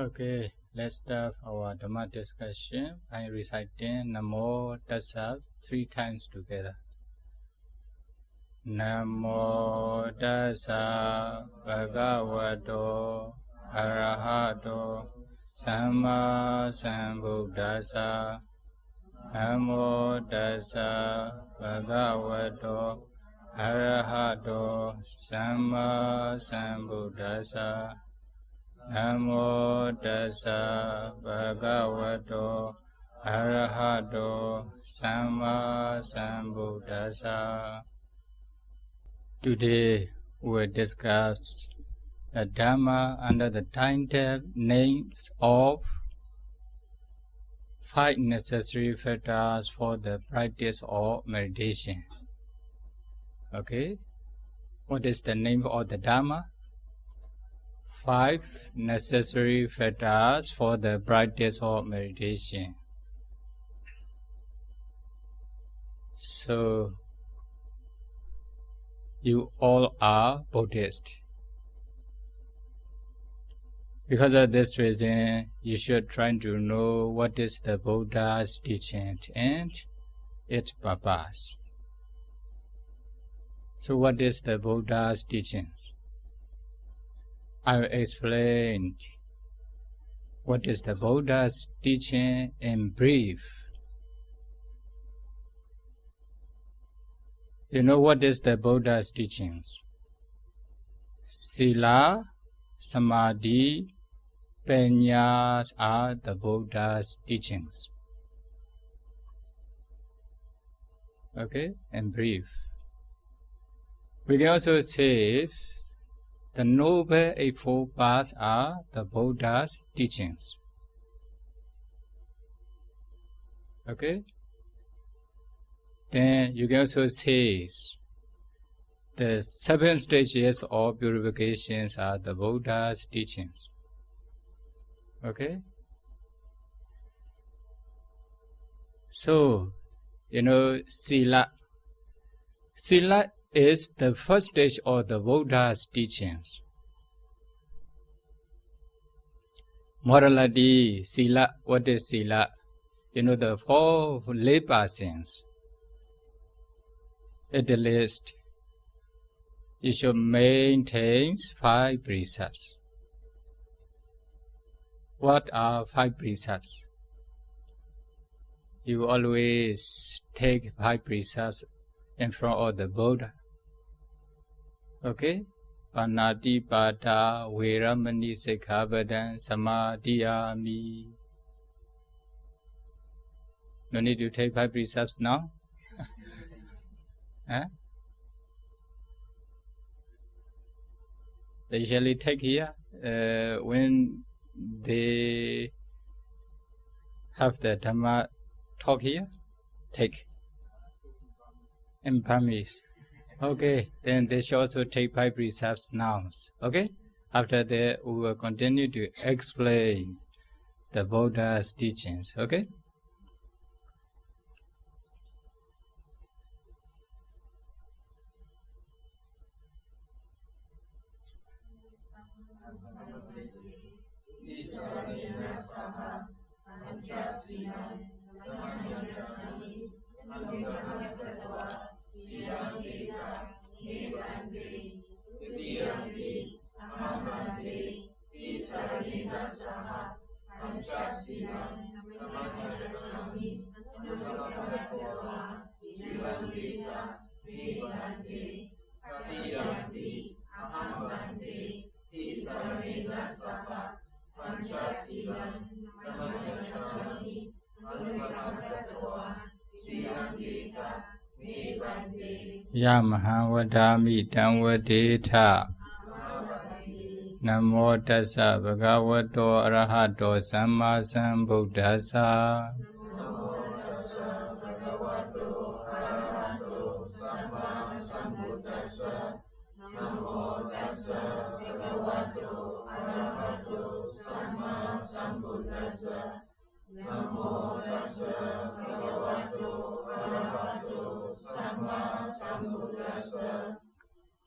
Okay, let's start our Dhamma discussion by reciting Namo Tassa 3 times together. Namo Tassa Bhagavato Arahato Samma Sambuddhassa. Namo Tassa Bhagavato Arahato Samma Sambuddhassa. Namo Tassa Bhagavato Arahato Samma Sambuddhassa. Today we will discuss the Dhamma under the title names of 5 necessary factors for the practice of meditation. Okay, what is the name of the Dhamma? 5 necessary factors for the practice of meditation. So, you all are Buddhist. Because of this reason, you should try to know what is the Buddha's teaching and its purpose. So, what is the Buddha's teaching? I will explain what is the Buddha's teaching in brief. You know what is the Buddha's teachings? Sila, Samadhi, Panyas are the Buddha's teachings. Okay, in brief. We can also say the Noble Eightfold Paths are the Buddha's teachings. Okay? Then you can also say the 7 stages of purifications are the Buddha's teachings. Okay? So, Sila. Sila is the first stage of the Buddha's teachings. Morality, Sila, what is Sila? The 4 lay persons. At the least, you should maintain 5 precepts. What are 5 precepts? You always take 5 precepts in front of the Buddha. Okay? Panati Pada Veramani Sikkhapadam Samadhiyami. No need to take 5 precepts now? Huh? They usually take here when they have the Dhamma talk here. Take. In Burmese. Okay, then they should also take 5 precepts now. Okay? After that, we will continue to explain the Buddha's teachings. Okay? Yamaha Vadami Damvadeta Namo Tassa Bhagavato Arahato Samma Sambuddhassa.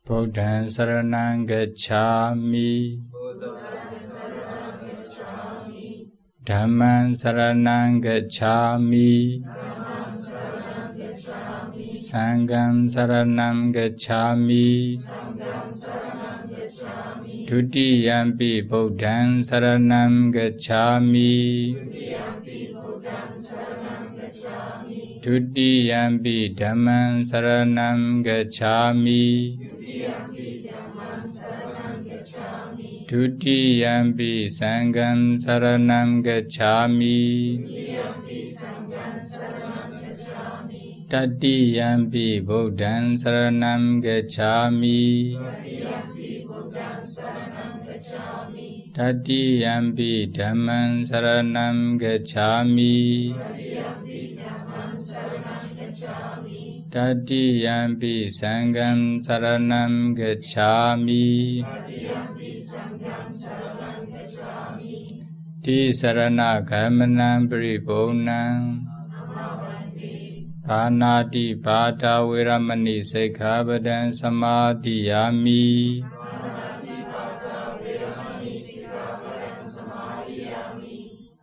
Buddhaṃ saranam gacchāmi Dhammaṃ saranam gacchāmi Sanghaṃ saranam gacchāmi Dutiyampi Buddhaṃ saranam gacchāmi Dutiyampi Dhammaṃ saranam gacchāmi Dutiyampi Sanghaṃ saranam gacchāmi Tatiyampi Buddhaṃ saranam gacchāmi Tatiyampi Dhammaṃ saranam gacchāmi Tatiyampi Sanghaṃ saranam gacchāmi Tisarana Gamanam Paripurnaṃ Pānāti Pātā Viramani Sikkhapadam Samadhiyāmi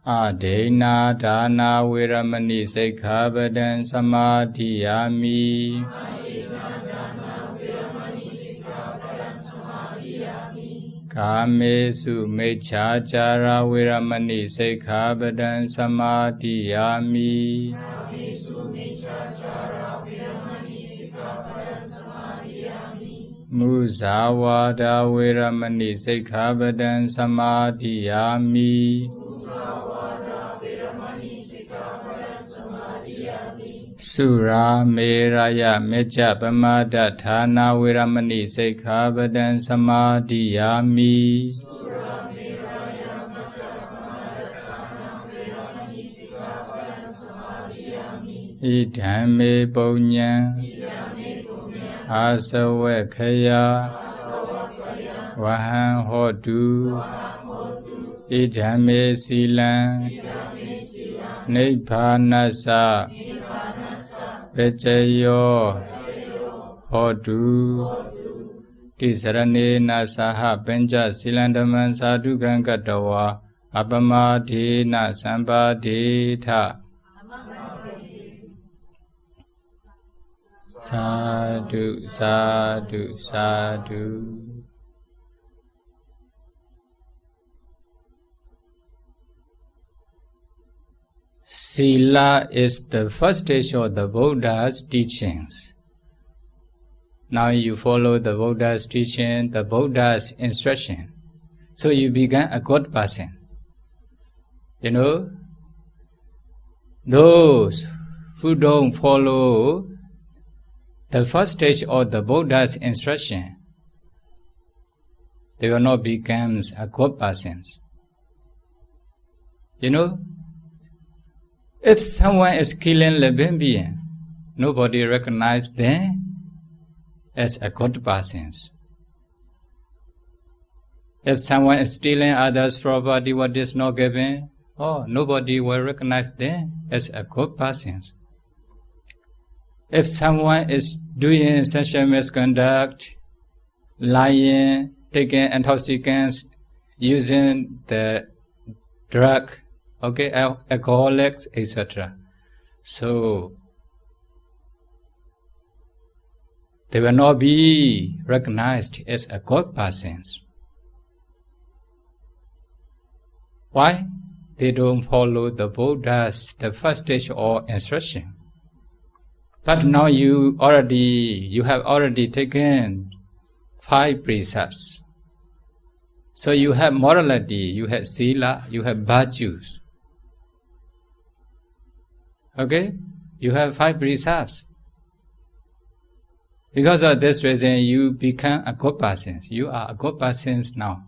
Ādena Dāna Viramani Sikkhapadam Samadhiyāmi Kāmesu Mecchācāra Viramani Sikkhapadam Samadhiyāmi Musāvāda Viramani Sikkhapadam Samadhiyāmi Sura Meraya Mecha Pamada Thana Viramani Sikkhapadam Samadhiyāmi Idhamme Puññaṃ Asavakkaya Vaham Hotu Idhamme Silaṃ Nibbānassa Pechayo Hotu Tisaranena Saha Pencha Silandhammam Sadhukaṃ Gatavā Apamadena Sampadetha Sadhu, sadhu, sadhu. Sila is the first stage of the Buddha's teachings. Now you follow the Buddha's teaching, the Buddha's instruction. So you become a good person. You know, those who don't follow the first stage of the Buddha's instruction, they will not become a good person. You know, if someone is killing living being, nobody recognizes them as a good person. If someone is stealing others' property, what is not given, nobody will recognize them as a good person. If someone is doing sexual misconduct, lying, taking intoxicants, using the drug, alcoholics, etc. So they will not be recognized as a good person. Why? They don't follow the Buddha's the first stage or instruction. But now you have already taken 5 precepts. So you have morality, you have sila, you have virtues. Okay? You have 5 precepts. Because of this reason, you become a good person. You are a good person now.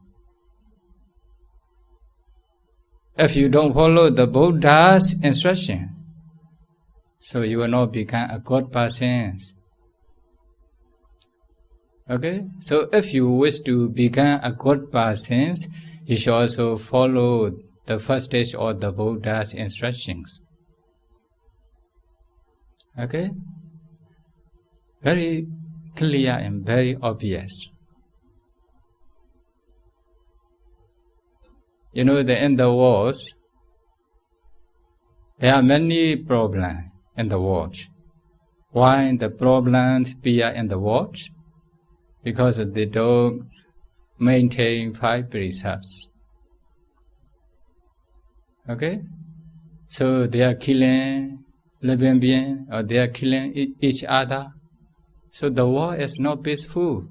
If you don't follow the Buddha's instruction, so you will not become a good person. Okay? So if you wish to become a good person, you should also follow the first stage of the Buddha's instructions. Okay? Very clear and very obvious. You know that in the world, There are many problems in the world. Why the problems appear in the world? Because they don't maintain 5 precepts. Okay? So they are killing living beings, or they are killing each other. So the world is not peaceful.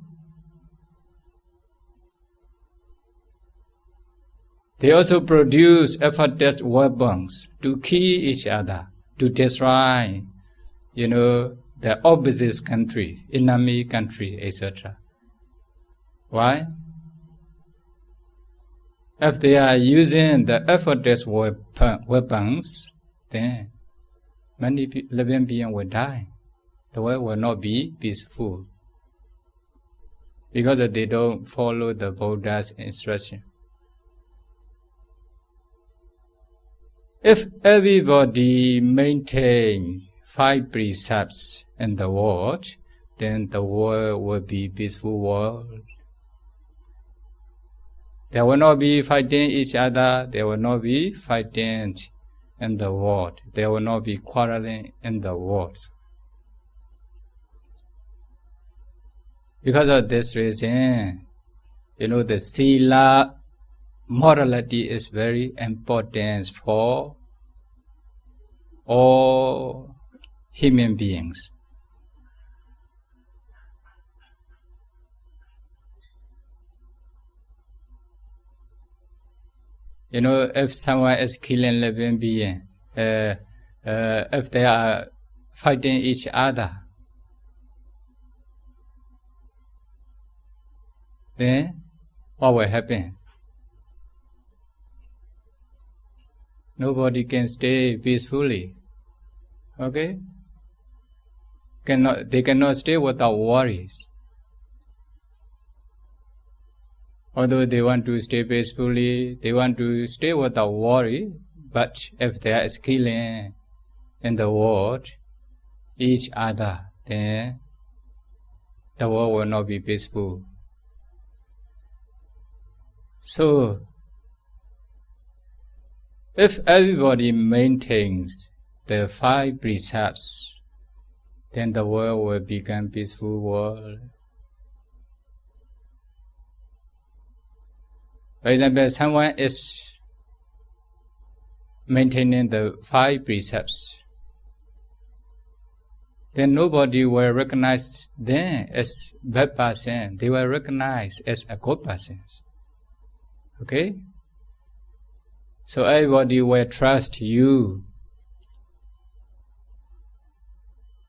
They also produce effortless weapons to kill each other, to destroy, the opposite country, enemy country, etc. Why? If they are using the effortless weapons, then many living beings will die. The world will not be peaceful because they don't follow the Buddha's instruction. If everybody maintains 5 precepts in the world, then the world will be a peaceful world. There will not be fighting each other. There will not be fighting in the world. There will not be quarreling in the world. Because of this reason, the sila morality is very important for all human beings. If someone is killing living beings, if they are fighting each other, then what will happen? Nobody can stay peacefully. Okay? They cannot stay without worries. Although they want to stay peacefully, they want to stay without worry, but if there is killing in the world, each other, then the world will not be peaceful. So, if everybody maintains the 5 precepts, then the world will become a peaceful world. For example, someone is maintaining the 5 precepts, then nobody will recognize them as bad person. They will recognize as a good person. Okay? So everybody will trust you.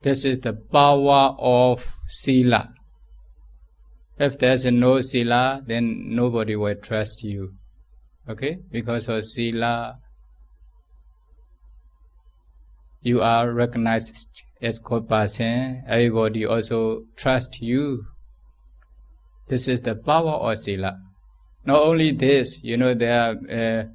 This is the power of sila. If there's no sila, then nobody will trust you. Okay? Because of sila, you are recognized as good person. Everybody also trusts you. This is the power of sila. Not only this, there are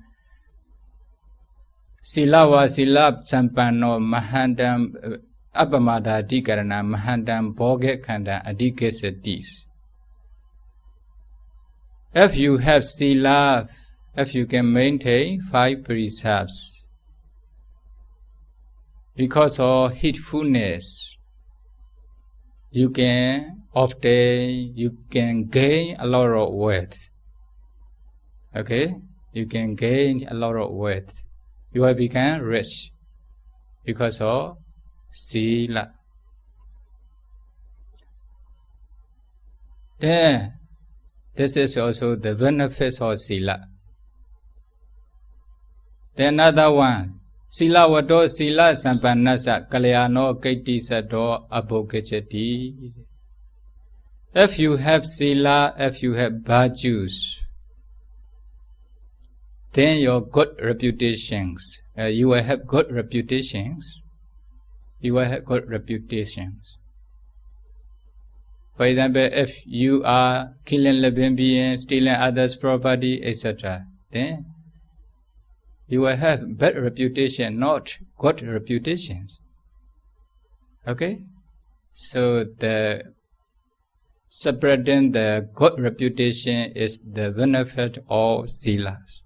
sila wa sila sampanno mahandam apamada dikarana mahandam bhoge khanda adikesatis. If you have sila, if you can maintain 5 precepts, because of heedfulness, you can gain a lot of wealth. Okay? You can gain a lot of wealth. You will become rich because of sila. Then, this is also the benefits of sila. Then another one, sila vado sila sampannasa kalyano kaiti sato abhokachati. If you have sila, if you have virtues, then your good reputations, you will have good reputations. You will have good reputations. For example, if you are killing living beings, stealing others' property, etc., then you will have bad reputation, not good reputations. Okay? So the spreading the good reputation is the benefit of silas.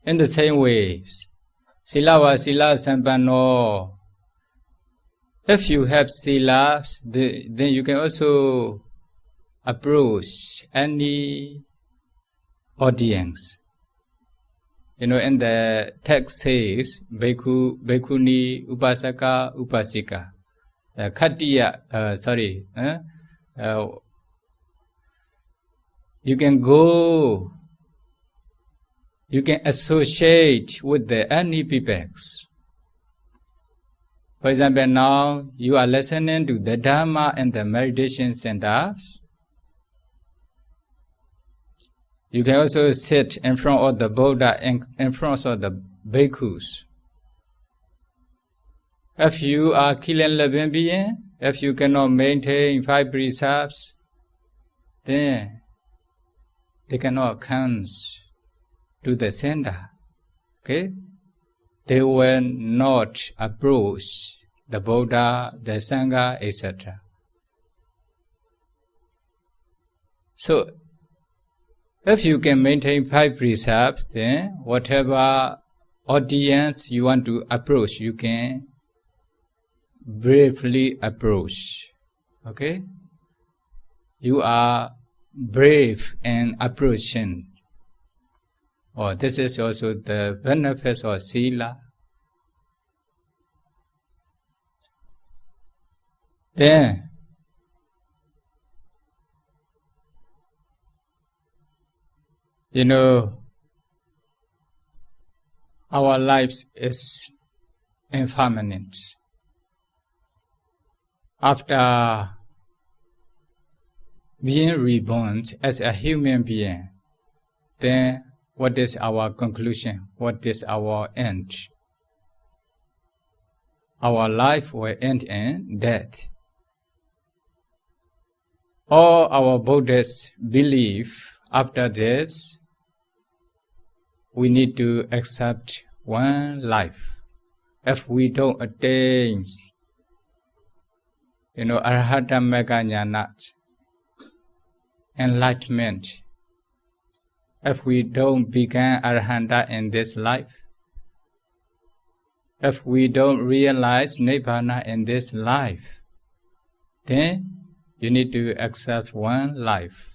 In the same way, Sila Sila Sampano. If you have Sila, then you can also approach any audience. In the text says, Bhikkhu, Bhikkhuni, Upasaka, Upasika. You can go, you can associate with any peoples. For example, now you are listening to the Dharma and the meditation centers. You can also sit in front of the Buddha and in front of the bhikkhus. If you are killing living being, if you cannot maintain 5 precepts, then they cannot come to the center. Okay? They will not approach the Buddha, the Sangha, etc. So, if you can maintain 5 precepts, then whatever audience you want to approach, you can bravely approach. Okay? You are brave in approaching. This is also the benefits of Sila. Then, our life is impermanent. After being reborn as a human being, then what is our conclusion? What is our end? Our life will end in death. All our Buddhists believe after this, we need to accept one life. If we don't attain, Arhata Mega Jnana, enlightenment, if we don't become Arhanta in this life, if we don't realize Nibbana in this life, then you need to accept one life.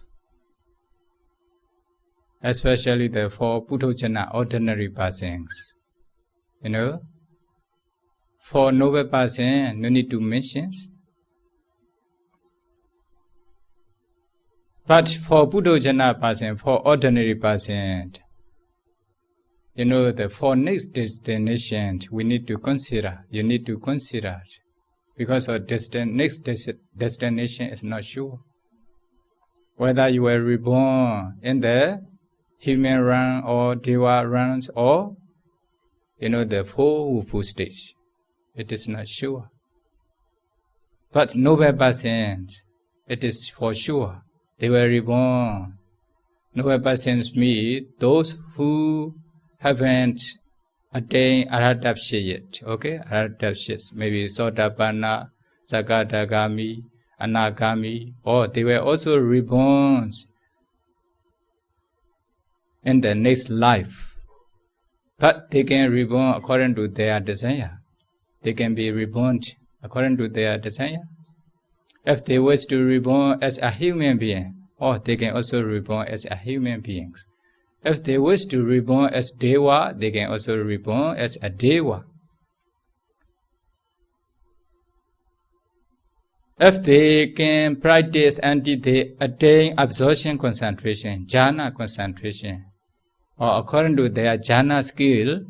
Especially the 4 Puthojana ordinary persons. For noble person, no need to mention. But for Puthojana person, for ordinary person, the 4 next destinations we need to consider. You need to consider. Because our next destination is not sure. Whether you were reborn in the human realm or Deva realms or, the 4 Wupu stage. It is not sure. But noble persons, it is for sure. They were reborn. Noble persons mean those who haven't attained Arhatapshya yet. Okay? Arhatapshya, maybe Sotapanna, Sakadagami, Anagami, or they were also reborn in the next life. But they can reborn according to their desire. They can be reborn according to their desire. If they wish to reborn as a human being, or they can also reborn as a human being. If they wish to reborn as Deva, they can also reborn as a Deva. If they can practice until they attain absorption concentration, jhana concentration, or according to their jhana skill,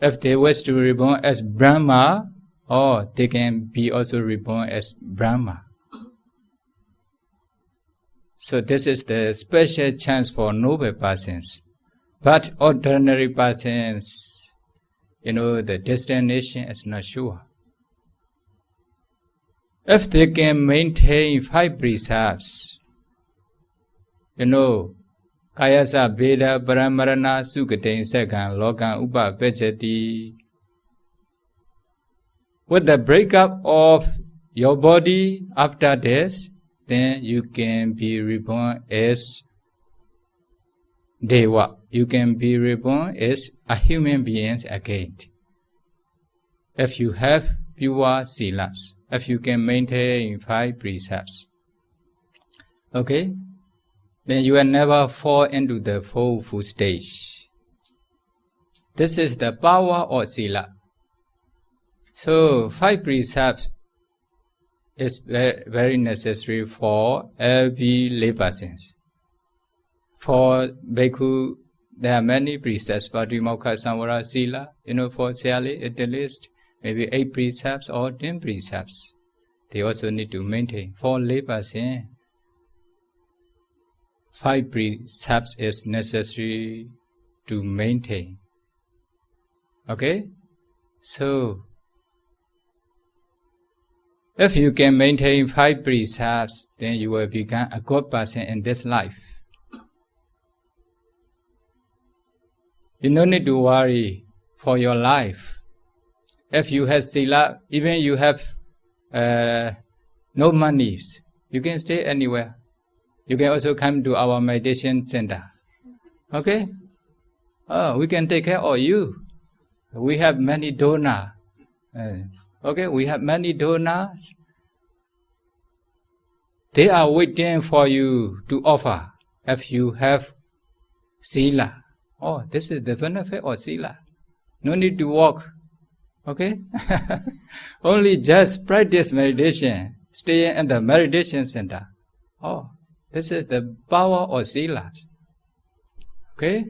if they wish to reborn as Brahma, or they can be also reborn as Brahma. So this is the special chance for noble persons. But ordinary persons, the destination is not sure. If they can maintain 5 precepts, Kayasa Veda Paramarana Sukatain Sakan Lokan Upa Pechati. With the breakup of your body after death, then you can be reborn as Deva, you can be reborn as a human being again. If you have pure silas, if you can maintain 5 precepts. Okay? Then you will never fall into the fourth stage. This is the power of sila. So 5 precepts is very necessary for every lay person. For Bhikkhu, there are many precepts, Patimokkha, Samvara, Sila. For Siali, at least maybe 8 precepts or 10 precepts. They also need to maintain. For lay person, 5 precepts is necessary to maintain. Okay? So, if you can maintain 5 precepts, then you will become a good person in this life. You don't need to worry for your life. If you have sila, even you have no money, you can stay anywhere. You can also come to our meditation center. Okay? We can take care of you. We have many donors. Okay, we have many donors. They are waiting for you to offer if you have sila. This is the benefit of sila. No need to walk. Okay? Only just practice meditation. Stay in the meditation center. This is the power of sila. Okay?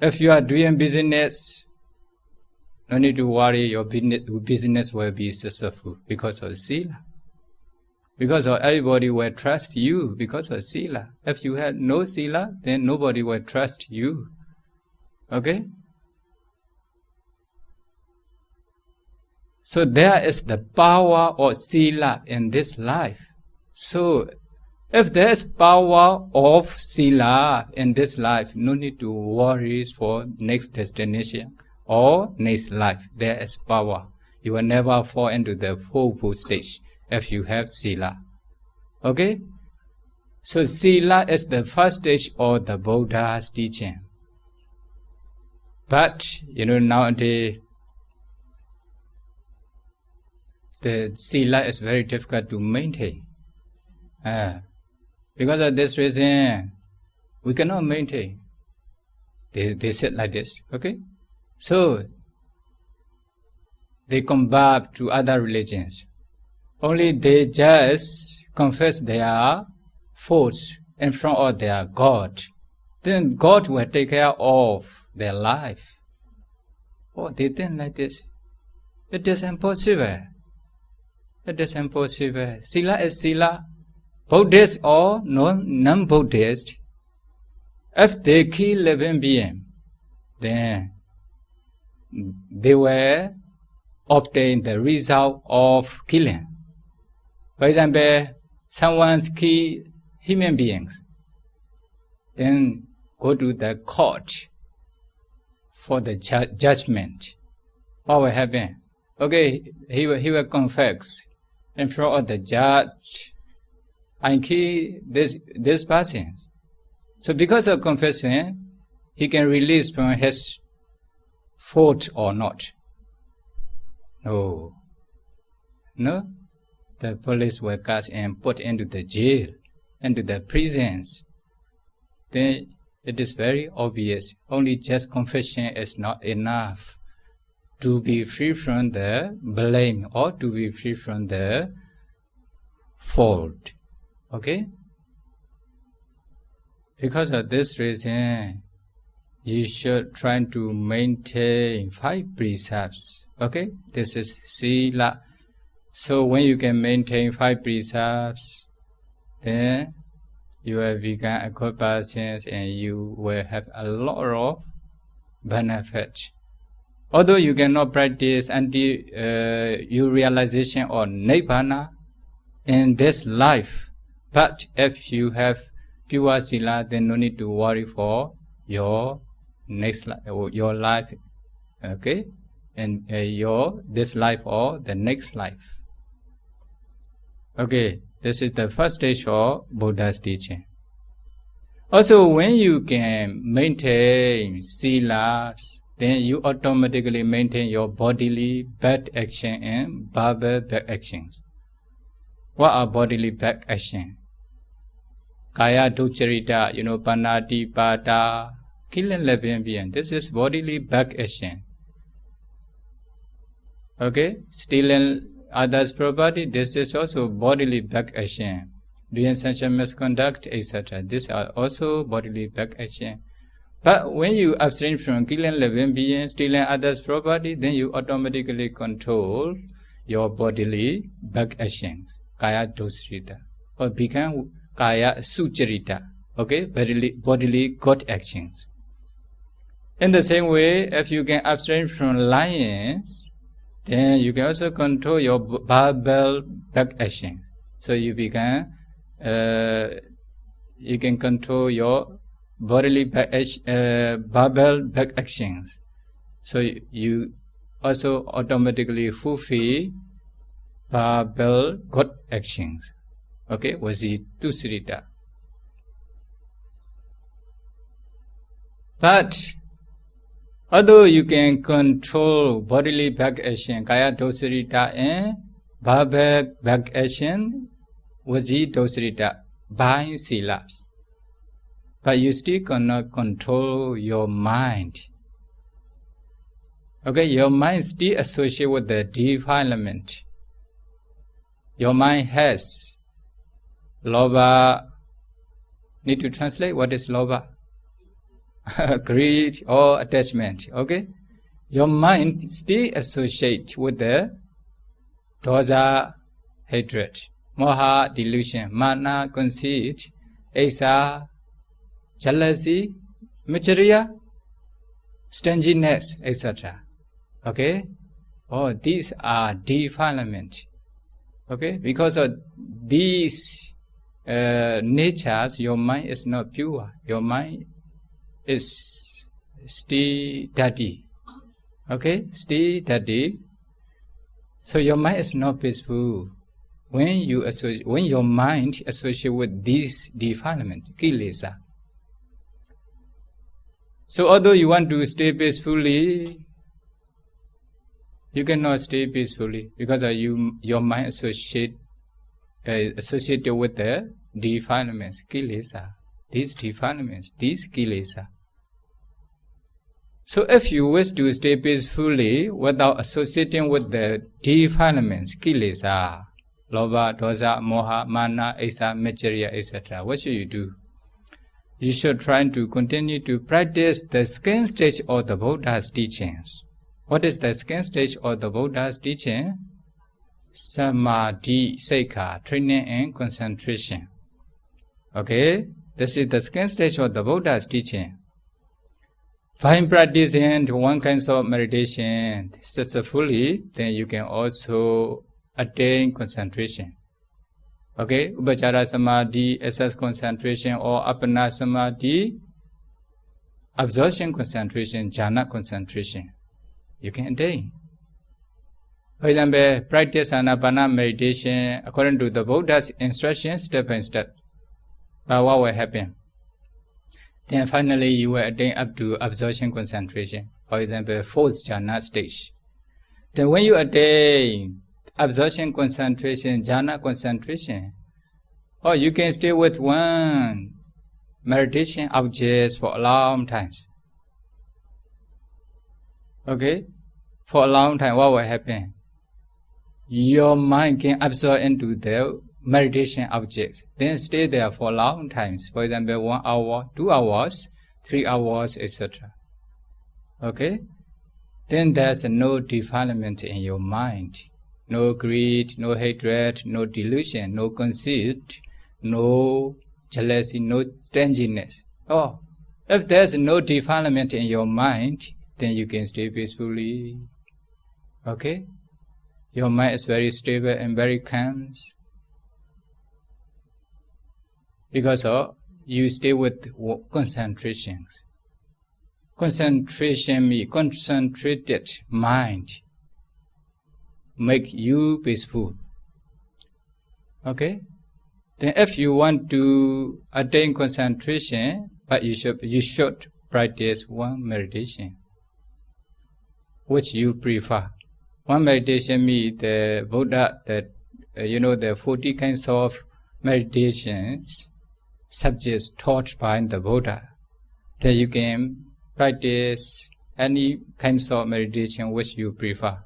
If you are doing business, no need to worry, your business will be successful because of sila. Because everybody will trust you because of sila. If you have no sila, then nobody will trust you. Okay? So there is the power of sila in this life. So if there is power of sila in this life, no need to worry for next destination or next life. There is power. You will never fall into the fourth stage if you have sila. Okay? So sila is the first stage of the Buddha's teaching. But, nowadays, the sila is very difficult to maintain. Because of this reason, we cannot maintain. They said like this, okay? So, they convert to other religions. Only they just confess their faults in front of their God. Then God will take care of their life. They think like this. It is impossible. It is impossible. Sila is sila. Buddhist or non-Buddhist, if they kill living being, then they will obtain the result of killing. For example, someone kills human beings, then go to the court for the judgment. What will happen? Okay, he will confess in front of the judge, I kill this person. So because of confession, he can release from his fault or not. No. The police will catch and put into the jail, into the prisons. Then it is very obvious. Only just confession is not enough to be free from the blame or to be free from the fault. Okay? Because of this reason, you should try to maintain 5 precepts. Okay? This is sila. So when you can maintain 5 precepts, then you will become a good person and you will have a lot of benefit. Although you cannot practice until you realization of Nibbana in this life, but if you have pure sila, then no need to worry for your next life, your life, okay, and this life or the next life. Okay, this is the first stage of Buddha's teaching. Also, when you can maintain silas, then you automatically maintain your bodily bad action and verbal bad actions. What are bodily bad actions? Kaya ducharita, panati, pada, killing lesbian. This is bodily bad action. Okay, stealing others' property, this is also bodily bad action. Doing sexual misconduct, etc. These are also bodily bad action. But when you abstain from killing living beings, stealing others' property, then you automatically control your bodily bad actions. Kaya dosrita. Or become kaya sucharita. Okay, bodily good actions. In the same way, if you can abstain from lying, then you can also control your verbal bad actions. So you can control your bodily verbal bad actions. So you also automatically fulfill verbal good actions. Okay, was it tusrita? But although you can control bodily bad action, kaya dosrita and verbal bad action, Vaji dosrita, by silas. But you still cannot control your mind. Okay, your mind still associated with the defilement. Your mind has lobha. Need to translate what is lobha? Greed or attachment. Okay, your mind still associates with the dosa, hatred. Moha, delusion, mana, conceit, asa, jealousy, macharia, stinginess, etc. Okay? Oh, these are defilement. Okay? Because of these natures, your mind is not pure. Your mind is still dirty. Okay? Still dirty. So your mind is not peaceful. When your mind associates with this defilement, kilesa. So although you want to stay peacefully, you cannot stay peacefully because your mind associated with the defilements, kilesa. These defilements, these kilesa. So if you wish to stay peacefully without associating with the defilements, kilesa, lobha, dosa, moha, mana, asa, macharia, etc. What should you do? You should try to continue to practice the second stage of the Buddha's teachings. What is the second stage of the Buddha's teaching? Samadhi, Seikha, training and concentration. Okay, this is the second stage of the Buddha's teaching. By practicing one kind of meditation successfully, then you can also attain concentration. Okay, Upachara Samadhi, SS concentration, or Apana Samadhi, absorption concentration, jhana concentration. You can attain. For example, practice Anapana meditation according to the Buddha's instructions, step by step. But what will happen? Then finally you will attain up to absorption concentration. For example, fourth jhana stage. Then when you attain absorption concentration, jhana concentration, or you can stay with one meditation object for a long time. Okay? For a long time, what will happen? Your mind can absorb into the meditation objects, then stay there for long times. For example, 1 hour, 2 hours, 3 hours, etc. Okay? Then there's no defilement in your mind. No greed, no hatred, no delusion, no conceit, no jealousy, no stinginess. Oh, if there's no defilement in your mind, then you can stay peacefully. Okay? Your mind is very stable and very calm. Because you stay with concentrations. Concentration means concentrated mind. Make you peaceful. Okay? Then if you want to attain concentration, but you should practice one meditation, which you prefer. One meditation means the Buddha, the 40 kinds of meditations, subjects taught by the Buddha. Then you can practice any kinds of meditation which you prefer.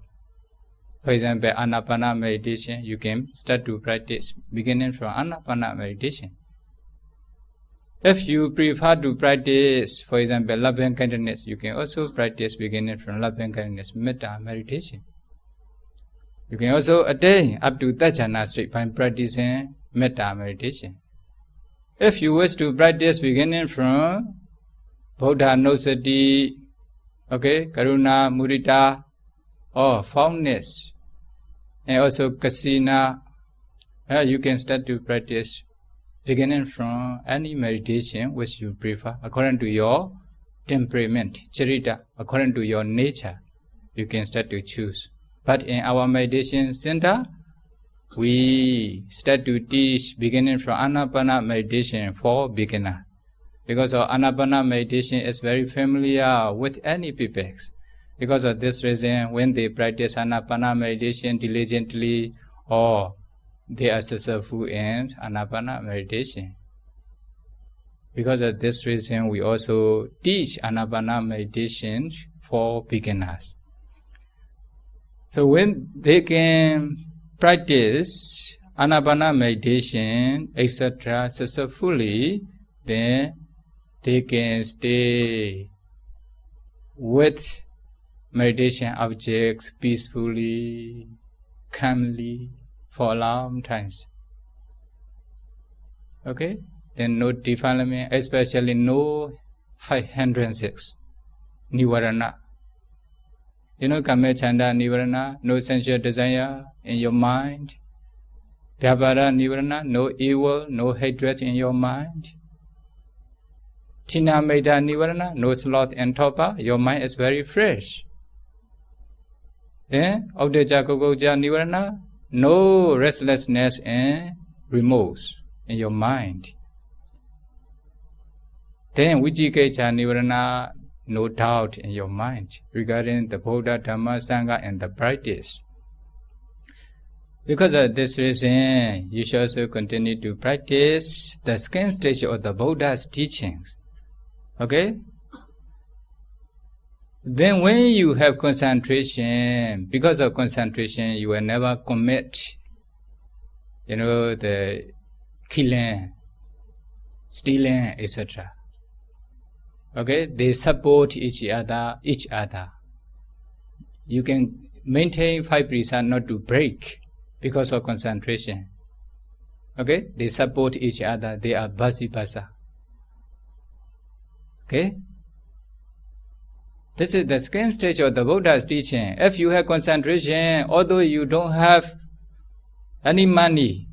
For example, Anapana meditation, you can start to practice beginning from Anapana meditation. If you prefer to practice, for example, loving kindness, you can also practice beginning from loving kindness, metta meditation. You can also attain up to Tajana state by practicing metta meditation. If you wish to practice beginning from Buddha Nusati, Karuna, Mudita, or fondness, and also Kasina, you can start to practice beginning from any meditation which you prefer, according to your temperament, charita, according to your nature, you can start to choose. But in our meditation center, we start to teach beginning from Anapana meditation for beginner. Because of Anapana meditation is very familiar with any people. Because of this reason, when they practice Anapana meditation diligently, or they are successful in Anapana meditation. Because of this reason, we also teach Anapana meditation for beginners. So when they can practice Anapana meditation, etc. successfully, then they can stay with meditation objects peacefully, calmly, for a long time. Okay? Then no defilement, especially no 506 Nivarana. You know, Kame Chanda Nivarana, no sensual desire in your mind. Vyavara Nivarana, no evil, no hatred in your mind. Tina Meda Nivarana, no sloth and torpor, your mind is very fresh. Then, Audeja Gogoja Nivarana, no restlessness and remorse in your mind. Then, Vijikecha Nivarana, no doubt in your mind regarding the Buddha, Dhamma, Sangha and the practice. Because of this reason, you should also continue to practice the second stage of the Buddha's teachings. Okay? Then when you have concentration, because of concentration, you will never commit, the killing, stealing, etc. Okay? They support each other. You can maintain 5% not to break because of concentration. Okay? They support each other. They are vice versa. Okay? This is the second stage of the Buddha's teaching. If you have concentration, although you don't have any money,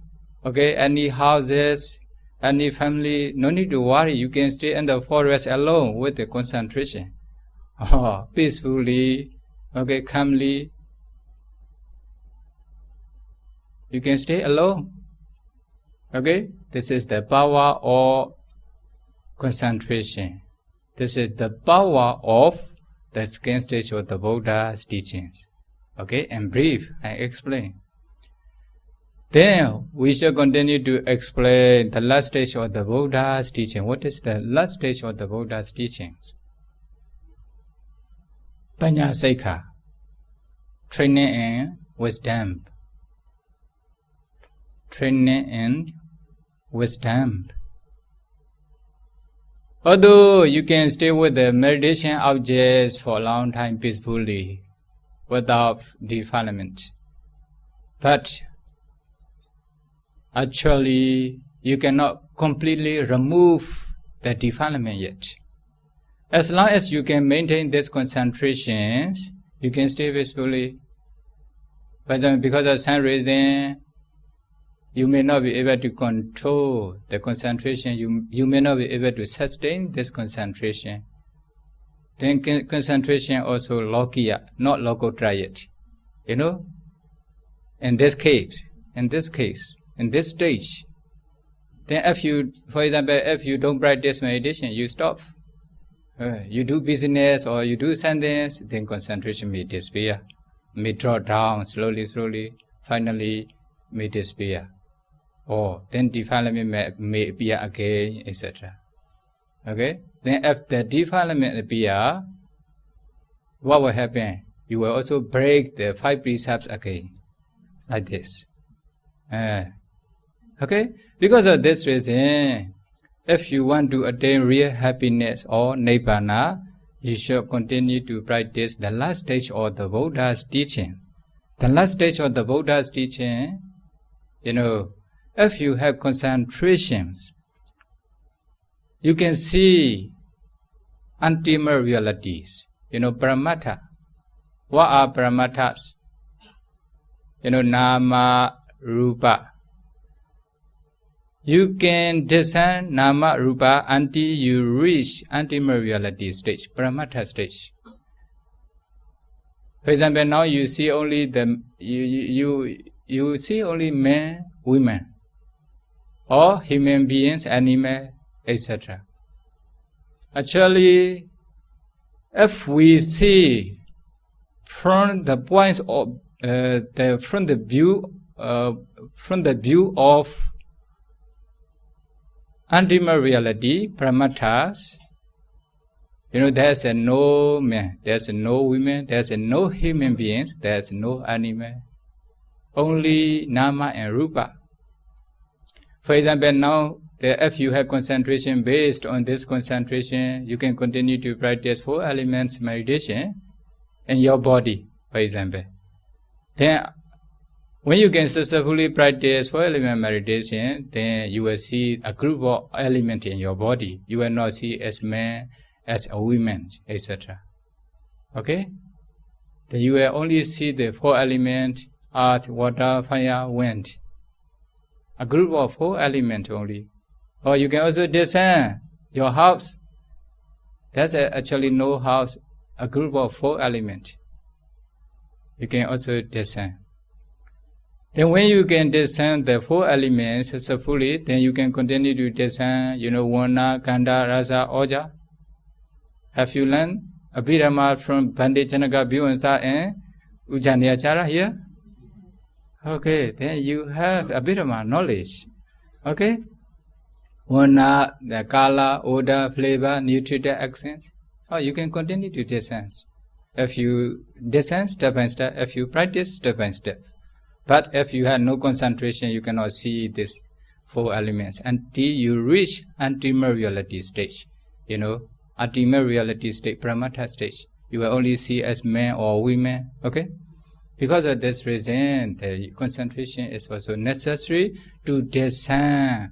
any houses, any family, no need to worry. You can stay in the forest alone with the concentration. Peacefully, calmly. You can stay alone. This is the power of concentration. This is the power of the second stage of the Buddha's teachings. And brief, I explain. Then we shall continue to explain the last stage of the Buddha's teaching. What is the last stage of the Buddha's teachings? Panya Saikha, training in wisdom. Training in wisdom. Although you can stay with the meditation objects for a long time peacefully, without defilement, but actually you cannot completely remove the defilement yet. As long as you can maintain this concentration, you can stay peacefully. For example, because of some reason, you may not be able to control the concentration. You may not be able to sustain this concentration. Then concentration also lokiya, not lokotra yet. In this case, in this stage, Then if you, for example, if you don't practice meditation, you stop. You do business or you do something, then concentration may disappear, may draw down slowly, finally may disappear. Or then defilement may appear again, etc. Okay? Then if the defilement appear, what will happen? You will also break the 5 precepts again, like this. Okay? Because of this reason, if you want to attain real happiness or nibbana, you should continue to practice the last stage of the Buddha's teaching. The last stage of the Buddha's teaching, if you have concentrations, you can see ultimate realities. Paramatha. What are paramathas? Nama, rupa. You can discern nama, rupa until you reach ultimate reality stage, paramatha stage. For example, now you see only you see only men, women, or human beings, animal, etc. Actually, if we see from the points of from the view of ultimate reality, paramathas, there's no man, there's no women, there's no human beings, there's no animal, only nama and rupa. For example, now if you have concentration based on this concentration, you can continue to practice 4 elements meditation in your body, for example. Then when you can successfully practice 4 element meditation, then you will see a group of elements in your body. You will not see as man, as a woman, etc. Okay? Then you will only see the 4 elements, earth, water, fire, wind. A group of 4 elements only. Or you can also discern your house. That's actually no house, a group of 4 elements. You can also discern. Then when you can discern the 4 elements successfully, then you can continue to discern, Varna, Gandha, Rasa, Oja. Have you learned Abhidhamma from Kamārābhivaṃsa and Ujjaniyachara here? Okay, then you have Abhidhamma knowledge. Okay? Varna, the color, odor, flavor, nutritive accents. Or you can continue to discern. If you discern step by step, if you practice step by step. But if you have no concentration, you cannot see these 4 elements until you reach ultimate reality stage. Ultimate reality stage, paramatha stage. You will only see as men or women. Okay? Because of this reason, the concentration is also necessary to discern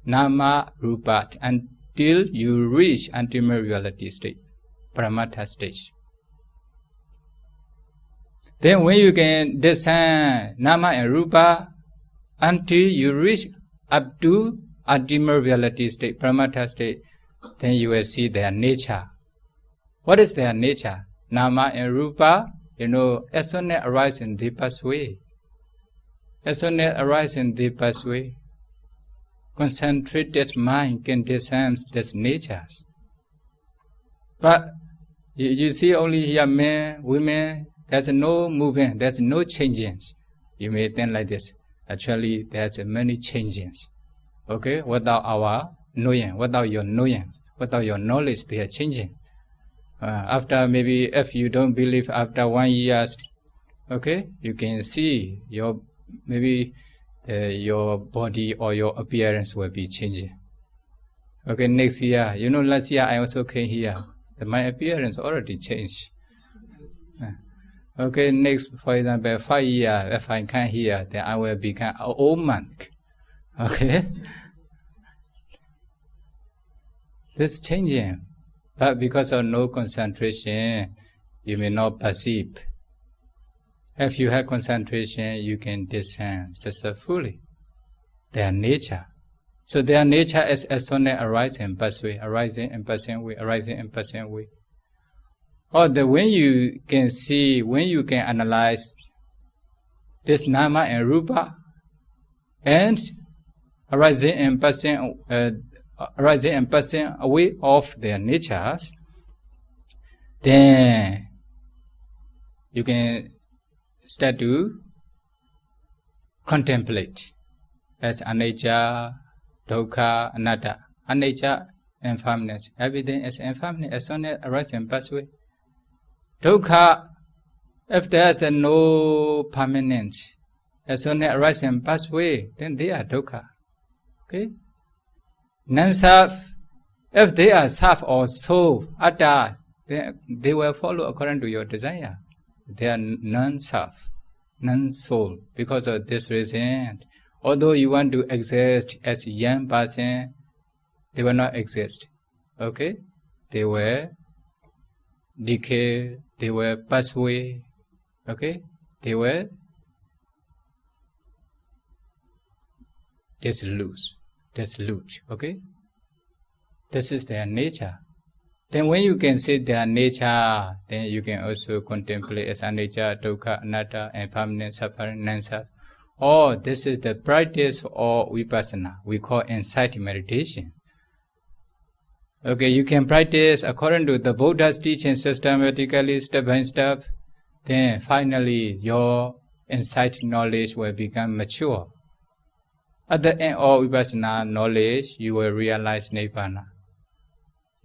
nama, rupa until you reach ultimate reality state, paramatha stage. Then when you can discern nama and rupa until you reach up to ultimate reality state, paramatha state, then you will see their nature. What is their nature? Nama and rupa, as soon as arise in the pathway. As soon as arise in the pathway, concentrated mind can discern these natures. But you see only here men, women, there's no movement, there's no changes. You may think like this. Actually, there's many changes. Okay? Without our knowing, without your knowing, without your knowledge, they are changing. After maybe, if you don't believe, after 1 year, okay, you can see your body or your appearance will be changing. Okay, next year, last year I also came here. My appearance already changed. Okay, next, for example, 5 years, if I come here, then I will become an old monk. Okay? This changing. But because of no concentration, you may not perceive. If you have concentration, you can discern successfully their nature. So their nature is as soon as arising and passing away, arising and passing away, arising and passing away. Or when you can see, when you can analyze this nama and rupa, and arising and passing away of their natures, then you can start to contemplate as anicca, dukkha, anatta. Anicca, impermanence. Everything is impermanent as soon as it arises and passes away. Dukkha, if there is no permanence, as soon as it arises and passes away, then they are dukkha. Okay? Non-self, if they are self or soul, atta, then they will follow according to your desire. They are non-self, non-soul. Because of this reason, although you want to exist as a young person, they will not exist. Okay? They will decay, they will pass away. Okay? They will dissolute. Okay? This is their nature. Then when you can see their nature, then you can also contemplate as anicca, dukkha, anatta, impermanent, suffering, non-self. Oh, this is the practice of vipassana. We call insight meditation. Okay, you can practice according to the Buddha's teaching systematically, step by step. Then finally, your insight knowledge will become mature. At the end of vipassana knowledge, you will realize nibbana.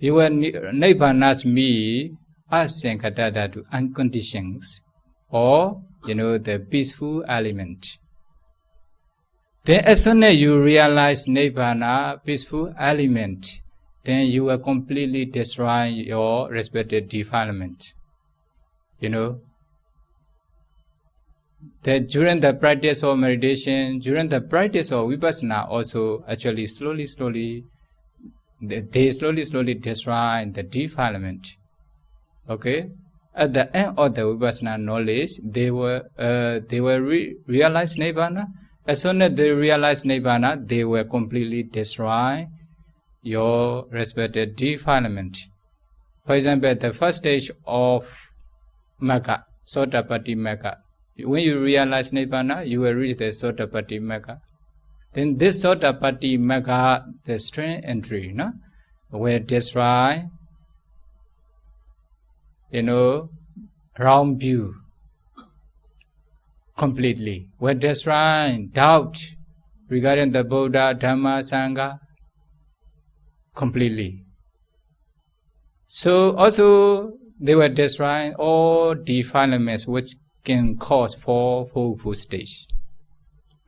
You will nibbana's me as sankatata to unconditioned, or the peaceful element. Then as soon as you realize nibbana, peaceful element, then you will completely destroy your respective defilement. That during the practice of meditation, during the practice of vipassana also actually slowly they slowly destroy the defilement. Okay? At the end of the vipassana knowledge, they will realize nibbana. As soon as they realize nibbana, they will completely destroy your respective defilement. For example, the first stage of magga, Sotapatti magga. When you realize nibbana, you will reach the Sotapatti magga. Then this Sotapatti magga, the strength entry, will destroy, wrong view completely. Will destroy doubt regarding the Buddha, Dhamma, Sangha completely. So also they will destroy all defilements which can cause for full stage.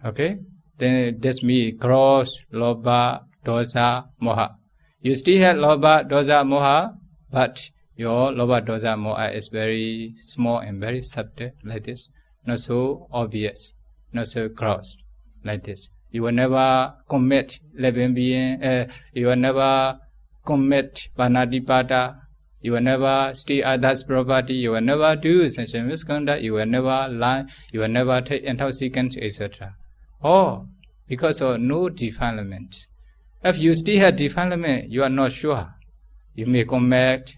Okay? Then this means cross, lobha, dosa, moha. You still have lobha, dosa, moha, but your lobha, dosa, moha is very small and very subtle, like this. Not so obvious, not so gross, like this. You will never commit living being, you will never commit panadipada, you will never steal others' property, you will never do sexual misconduct, you will never lie, you will never take intoxicants, etc. Oh, because of no defilement. If you still have defilement, you are not sure. You may commit.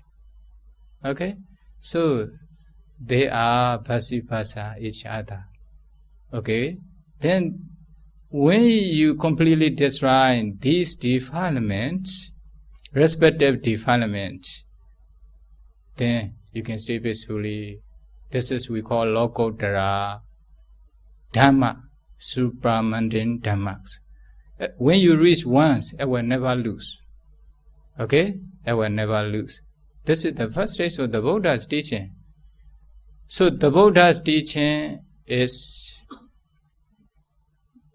Okay? So, they are vice versa each other. Okay? Then, when you completely destroy these defilements, respective defilements, then you can stay peacefully. This is we call Lokottara Dhamma, supramundane Dhammas. When you reach once, it will never lose. Okay? It will never lose. This is the first stage of the Buddha's teaching. So the Buddha's teaching is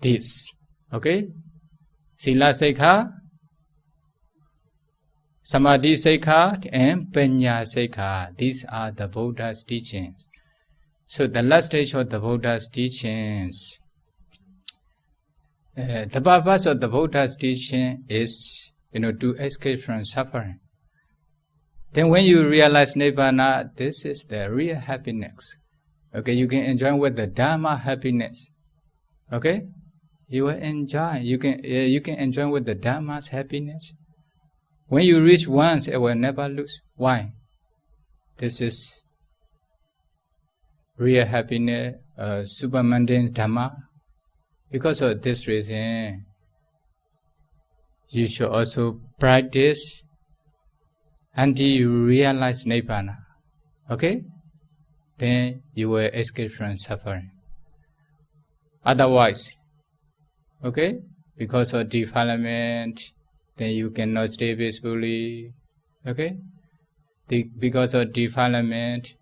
this. Okay? Sila Sikha, Samadhi Sikha, and Panya Sikha. These are the Buddha's teachings. So the last stage of the Buddha's teachings, the purpose of the Buddha's teaching is, to escape from suffering. Then when you realize Nibbana, this is the real happiness. Okay, you can enjoy with the Dhamma happiness. Okay, you will enjoy. You can enjoy with the Dhamma's happiness. When you reach once, it will never lose. Why? This is real happiness, super mundane Dhamma. Because of this reason, you should also practice until you realize Nibbana. Okay? Then you will escape from suffering. Otherwise, okay, because of defilement, then you cannot stay peacefully. Okay? Because of defilement,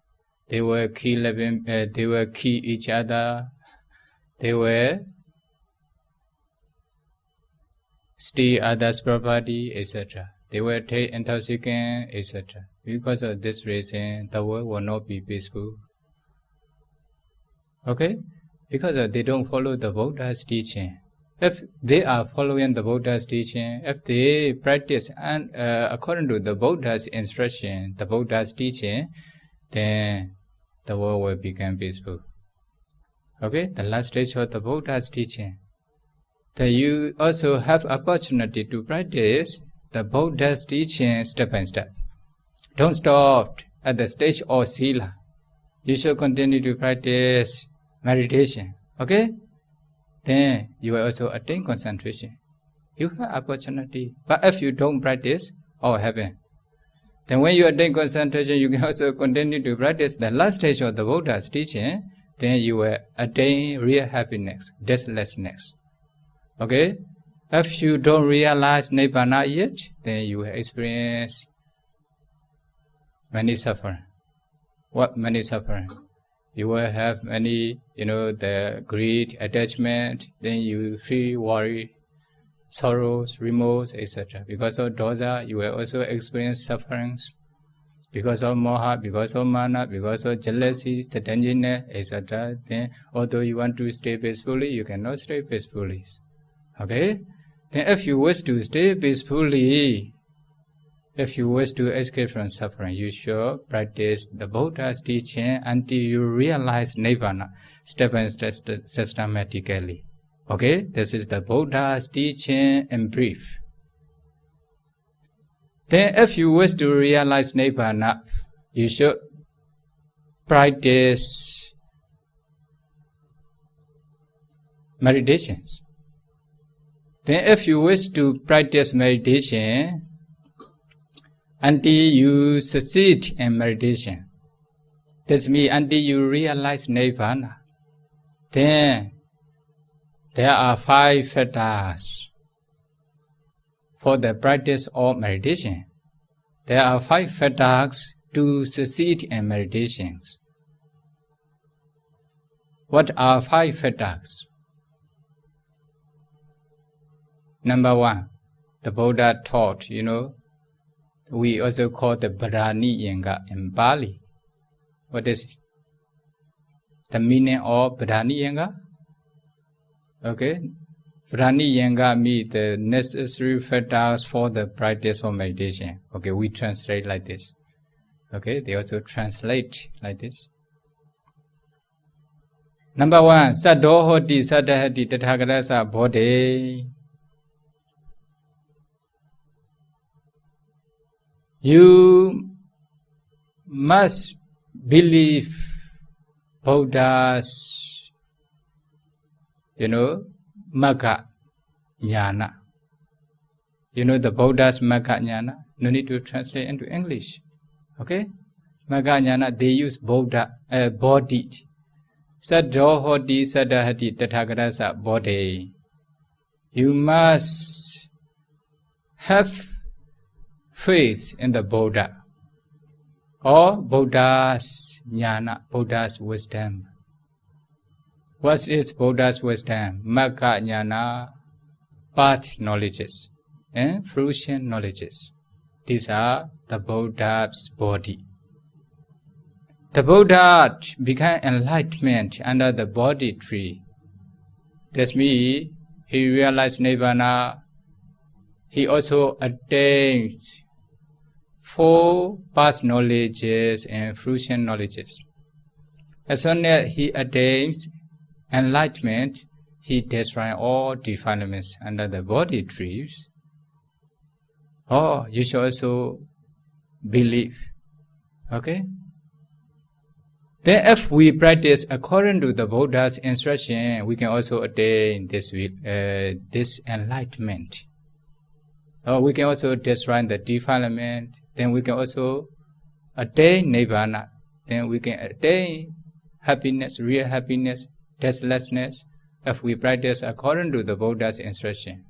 they will kill each other. They will steal others' property, etc. They will take intoxicant, etc. Because of this reason, the world will not be peaceful. Okay? Because they don't follow the Buddha's teaching. If they are following the Buddha's teaching, if they practice and according to the Buddha's instruction, the Buddha's teaching, then the world will become peaceful. Okay? The last stage of the Buddha's teaching. Then you also have opportunity to practice the Buddha's teaching step by step. Don't stop at the stage of sila. You should continue to practice meditation. Okay? Then you will also attain concentration. You have opportunity. But if you don't practice, what will happen? Then when you attain concentration, you can also continue to practice the last stage of the Buddha's teaching. Then you will attain real happiness, deathlessness. Okay? If you don't realize Nibbana yet, then you will experience many suffering. What many suffering? You will have many, the greed, attachment, then you feel worry, sorrows, remorse, etc. Because of dosa, you will also experience sufferings. Because of moha, because of mana, because of jealousy, stinginess, etc. Then, although you want to stay peacefully, you cannot stay peacefully. Okay? Then if you wish to stay peacefully, if you wish to escape from suffering, you should practice the Buddha's teaching until you realize Nibbana, step by step, systematically. Okay? This is the Buddha's teaching in brief. Then if you wish to realize Nibbana, you should practice meditations. Then if you wish to practice meditation, until you succeed in meditation, this means until you realize Nibbana, then there are 5 factors for the practice of meditation. There are 5 factors to succeed in meditations. What are 5 factors? Number 1, the Buddha taught, we also call the Bharaniyenga in Pali. What is the meaning of Bharaniyenga? Okay, Bharaniyenga means the necessary factors for the practice of meditation. Okay, we translate like this. Okay, they also translate like this. Number 1, Sadho Hoti Sadahati Tathagatasa Bodhi. You must believe Buddha's, Magga Jnana. The Buddha's Magga Jnana. No need to translate into English. Okay? Magga Jnana, they use Buddha, body. Sadho Hoti Sadahati Tathagatasa Bodhi. You must have faith in the Buddha or Buddha's jnana, Buddha's wisdom. What is Buddha's wisdom? Magga jnana, path knowledges and fruition knowledges. These are the Buddha's body. The Buddha began enlightenment under the Bodhi tree. That's means he realized Nibbana. He also attained 4 path knowledges and fruition knowledges. As soon as he attains enlightenment, he destroys all defilements under the Bodhi trees. You should also believe. Okay? Then if we practice according to the Buddha's instruction, we can also attain this enlightenment. Or we can also destroy the defilement. Then we can also attain Nibbana. Then we can attain happiness, real happiness, deathlessness, if we practice according to the Buddha's instruction.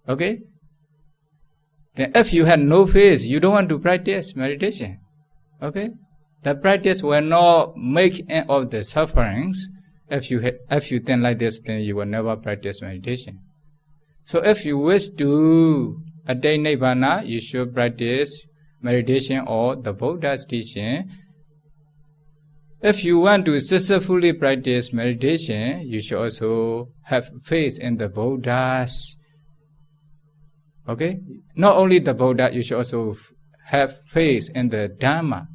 Okay? Then if you have no faith, you don't want to practice meditation. Okay? The practice will not make end of the sufferings. If you think like this, then you will never practice meditation. So if you wish to attain Nibbana, you should practice meditation or the Buddha's teaching. If you want to successfully practice meditation, you should also have faith in the Buddhas. Okay? Not only the Buddha, you should also have faith in the Dhamma.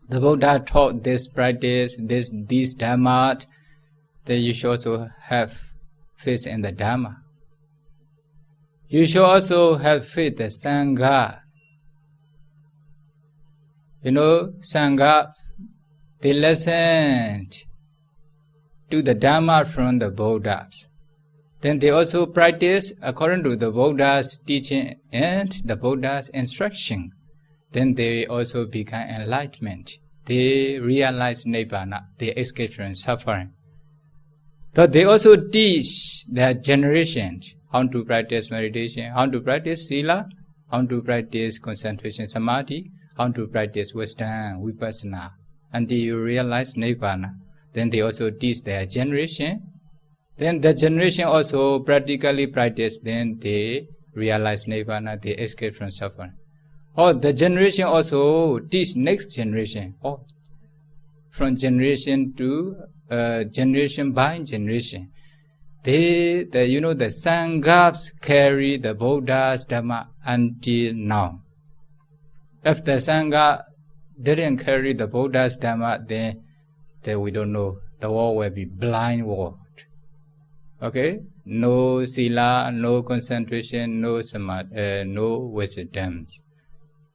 The Buddha taught this practice, this Dhamma, then you should also have faith in the Dhamma. You should also have faith in the Sangha. You know, Sangha, they listened to the Dhamma from the Buddhas. Then they also practice according to the Buddha's teaching and the Buddha's instruction. Then they also become enlightenment. They realize Nibbana. They escape from suffering. But they also teach their generation how to practice meditation, how to practice sila, how to practice concentration samadhi, how to practice wisdom, vipassana, until you realize Nibbana. Then they also teach their generation. Then the generation also practically practice, then they realize Nibbana, they escape from suffering. Or the generation also teach next generation, or from generation to generation by generation. The Sanghas carry the Buddha's Dhamma until now. If the Sangha didn't carry the Buddha's Dhamma, then we don't know. The world will be blind world. Okay? No sila, no concentration, no samadhi, no wisdoms.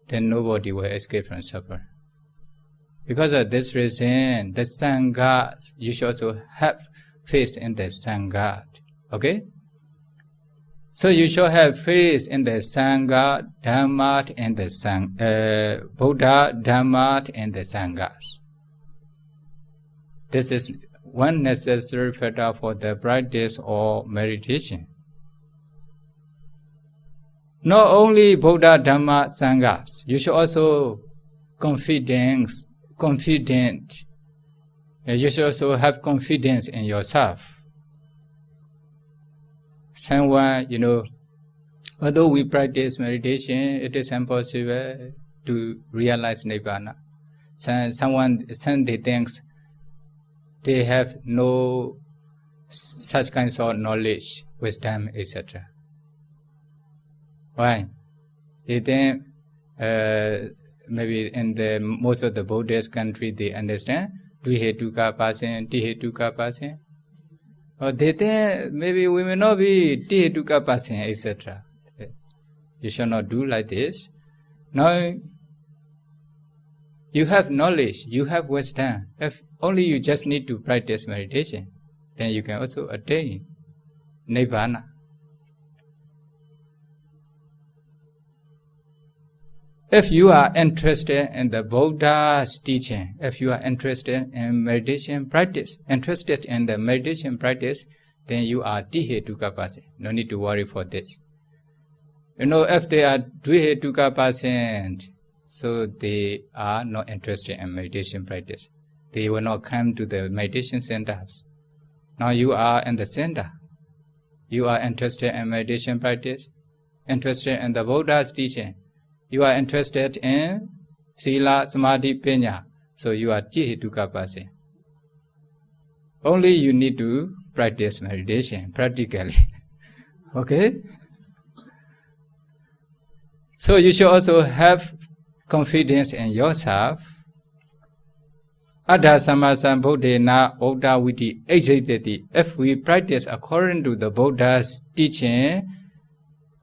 Then nobody will escape from suffering. Because of this reason, the Sangha, you should also have faith in the Sangha. Okay? So you should have faith in the Sangha, Dhamma, and the Buddha, Dhamma, and the Sangha. This is one necessary factor for the practice of meditation. Not only Buddha, Dhamma, Sanghas, you should also confident. You should also have confidence in yourself. Someone, although we practice meditation, it is impossible to realize Nibbana. Some they think they have no such kinds of knowledge, wisdom, etc. Why? They think maybe in the most of the Buddhist country they understand Dvihetuka person, Tihetuka person. Or they think maybe we may not be Tihetuka person, etc. You should not do like this. Now you have knowledge, you have wisdom. If only you just need to practice meditation, then you can also attain Nibbana. If you are interested in the Buddha's teaching, if you are interested in meditation practice, then you are Tihetuka person. No need to worry for this. If they are Dvihetuka person, so they are not interested in meditation practice. They will not come to the meditation centers. Now you are in the center. You are interested in meditation practice, interested in the Buddha's teaching. You are interested in sila, samadhi, panya. So you are Tihetuka person. Only you need to practice meditation practically. Okay? So you should also have confidence in yourself. Adha samasam buddhena Buddha viti exitati. If we practice according to the Buddha's teaching,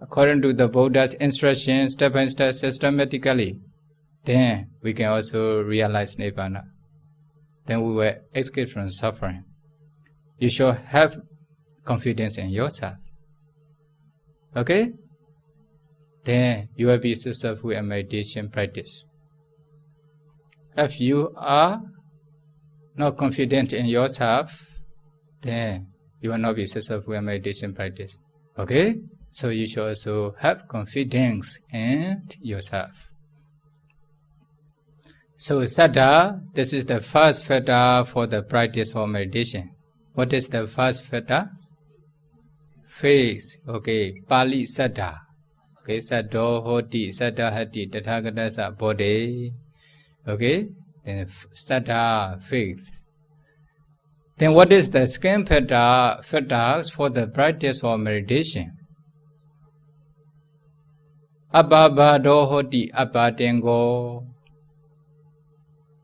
according to the Buddha's instructions, step by step, systematically, then we can also realize Nibbana. Then we will escape from suffering. You should have confidence in yourself. Okay? Then you will be successful in meditation practice. If you are not confident in yourself, then you will not be successful in meditation practice. Okay? So you should also have confidence in yourself. So Saddha, this is the first factor for the practice of meditation. What is the first factor? Faith. Okay, Pali Saddha. Okay, Saddho Hoti, Saddha Hati, Tathagata Bodhi. Okay, then Saddha, faith. Then what is the second factors for the practice of meditation? Ababado Hoti, Abatengo.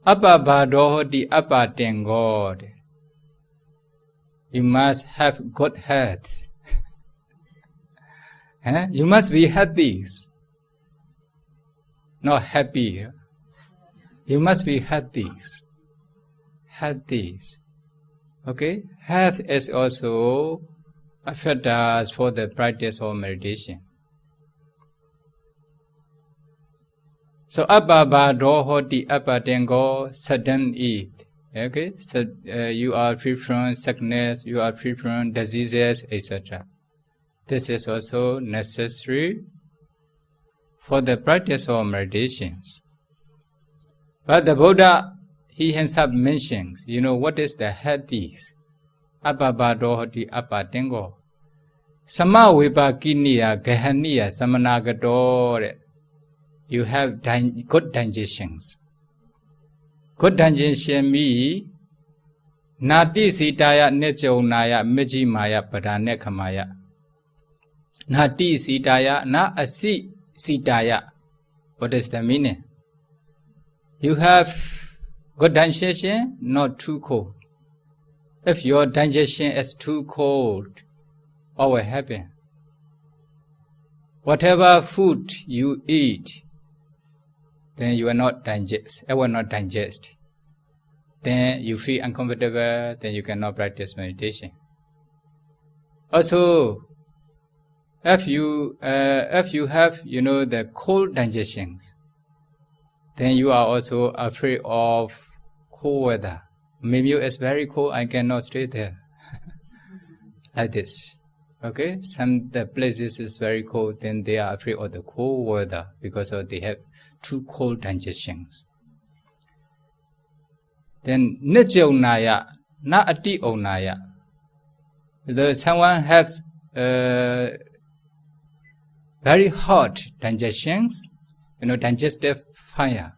Ababado Hoti, Abatengo. You must have good health. You must be healthy, not happy. You must be healthy. Healthy. Okay? Health is also a factor for the practice of meditation. So, Ababa Hoti Abatengo Sadhan eat. Okay? So, you are free from sickness, you are free from diseases, etc. This is also necessary for the practice of meditations. But the Buddha, he himself mentions, what is the healthy? Ababado hoti abatengo. Sama vipakiniya gahaniya samanagato. You have good digestions. Good digestion means nati sitaya nechaunaya mejimaya padane kamaya. Nati sitaya na asi sitaya. What is the meaning? You have good digestion, not too cold. If your digestion is too cold, what will happen? Whatever food you eat, then you will not digest. It will not digest. Then you feel uncomfortable. Then you cannot practice meditation. Also, if you have the cold digestions, then you are also afraid of cold weather. Maybe it's very cold, I cannot stay there. Like this. Okay? Some the places is very cold, then they are afraid of the cold weather because they have too cold digestions. Then nijaunaya, na ati onaya. Someone has very hot digestions, digestive fire.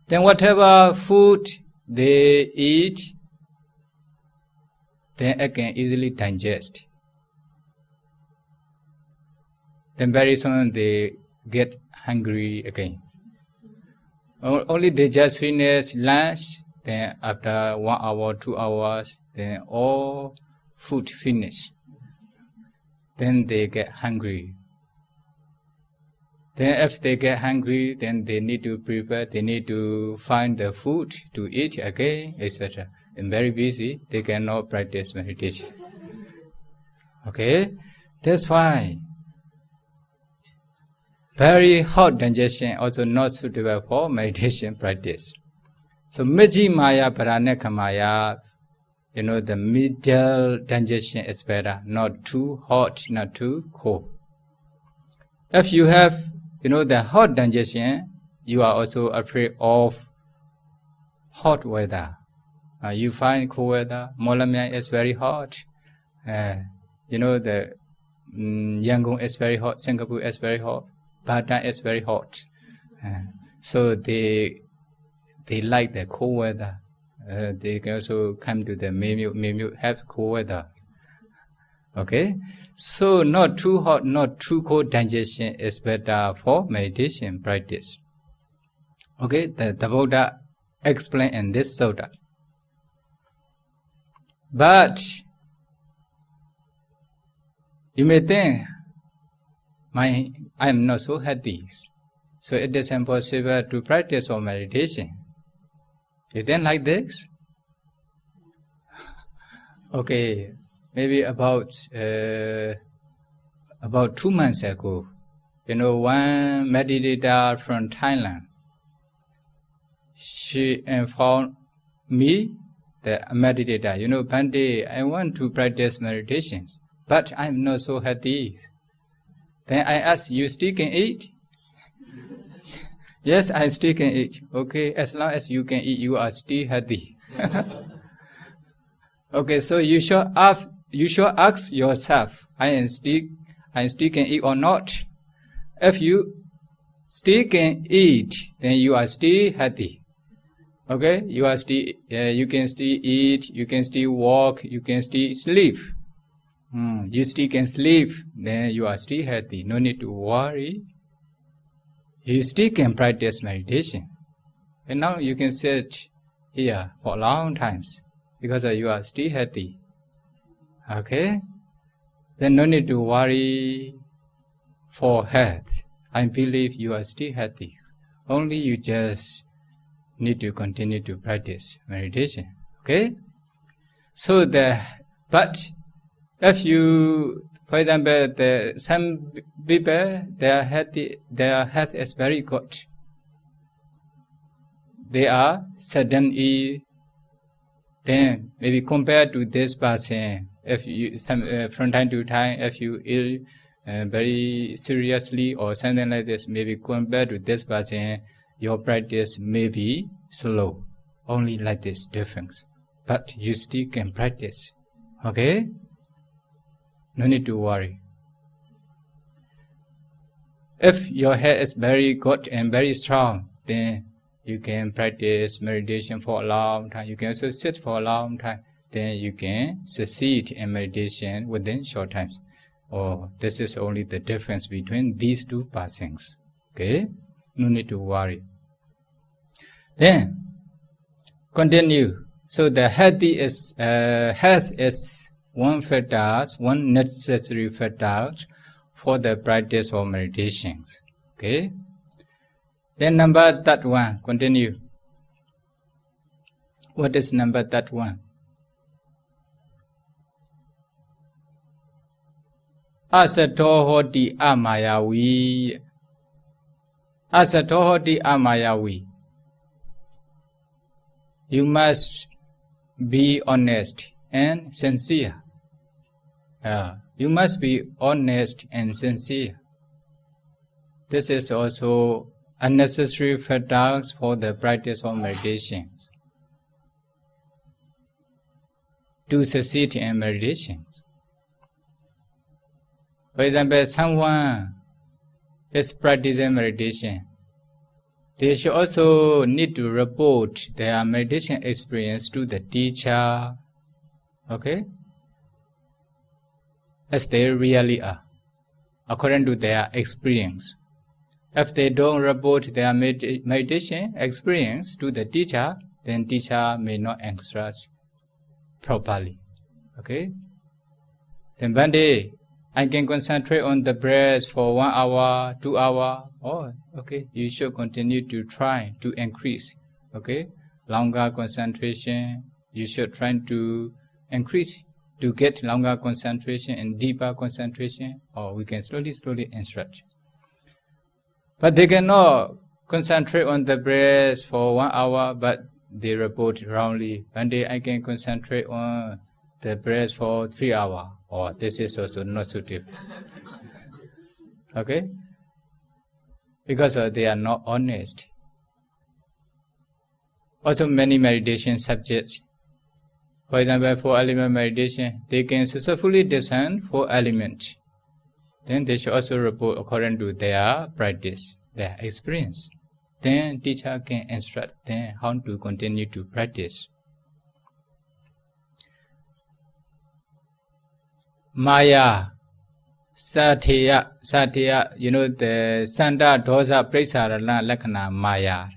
Then whatever food they eat, then it can easily digest. Then very soon they get hungry again. Only they just finish lunch, then after 1 hour, 2 hours, then all food finish. Then they get hungry. Then if they get hungry, then they need to prepare, they need to find the food to eat again, etc. And very busy, they cannot practice meditation. Okay? That's why very hot digestion also not suitable for meditation practice. So Meji Maya Paranekamaya, the middle digestion is better, not too hot, not too cold. If you have, the hot digestion, you are also afraid of hot weather. You find cold weather, Molamya is very hot. The Yangon is very hot, Singapore is very hot, Bata is very hot. So they like the cold weather. They can also come to the Mimyu have cold weather. Okay? So not too hot, not too cold digestion is better for meditation practice. Okay? The Buddha explained in this sutta. But you may think, I am not so happy, so it is impossible to practice or meditation. You think like this? Okay, maybe about about 2 months ago, one meditator from Thailand, she informed me, the meditator, Bhante, I want to practice meditations, but I'm not so healthy. Then I asked, you still can eat? Yes, I still can eat. Okay, as long as you can eat, you are still healthy. Okay, so you should ask yourself, I still can eat or not? If you still can eat, then you are still healthy. Okay, you can still eat, you can still walk, you can still sleep. You still can sleep, then you are still healthy. No need to worry. You still can practice meditation. And now you can sit here for long times because you are still healthy. Okay? Then no need to worry for health. I believe you are still healthy. Only you just need to continue to practice meditation. Okay? So but if you, for example, some people, their health is very good. They are suddenly, then maybe compared to this person, if you from time to time, if you ill very seriously or something like this, maybe compared to this person, your practice may be slow. Only like this difference. But you still can practice. Okay? No need to worry. If your head is very good and very strong, then you can practice meditation for a long time. You can also sit for a long time. Then you can succeed in meditation within short times. This is only the difference between these two persons. Okay? No need to worry. Then, continue. So the health is one factor, one necessary factor for the practice of meditations. Okay? Then number that one, continue. What is number that one? Asato hoti amayavi. Asato hoti amayavi. You must be honest and sincere. You must be honest and sincere. This is also a necessary factor for the practice of meditation. To succeed in meditation. For example, someone is practicing meditation. They should also need to report their meditation experience to the teacher. Okay? As they really are, according to their experience. If they don't report their meditation experience to the teacher, then teacher may not instruct properly. Okay? Then one day, I can concentrate on the breath for 1 hour, 2 hours. Okay, you should continue to try to increase. Okay? Longer concentration, you should try to increase to get longer concentration and deeper concentration, or we can slowly instruct. But they cannot concentrate on the breath for 1 hour, but they report wrongly. One day I can concentrate on the breath for 3 hours. This is also not suitable. Okay? Because they are not honest. Also many meditation subjects. For example, 4 element meditation, they can successfully discern 4 elements. Then they should also report according to their practice, their experience. Then teacher can instruct them how to continue to practice. Maya, Satya, the Sanda Dosa Praisarana Lakana Maya.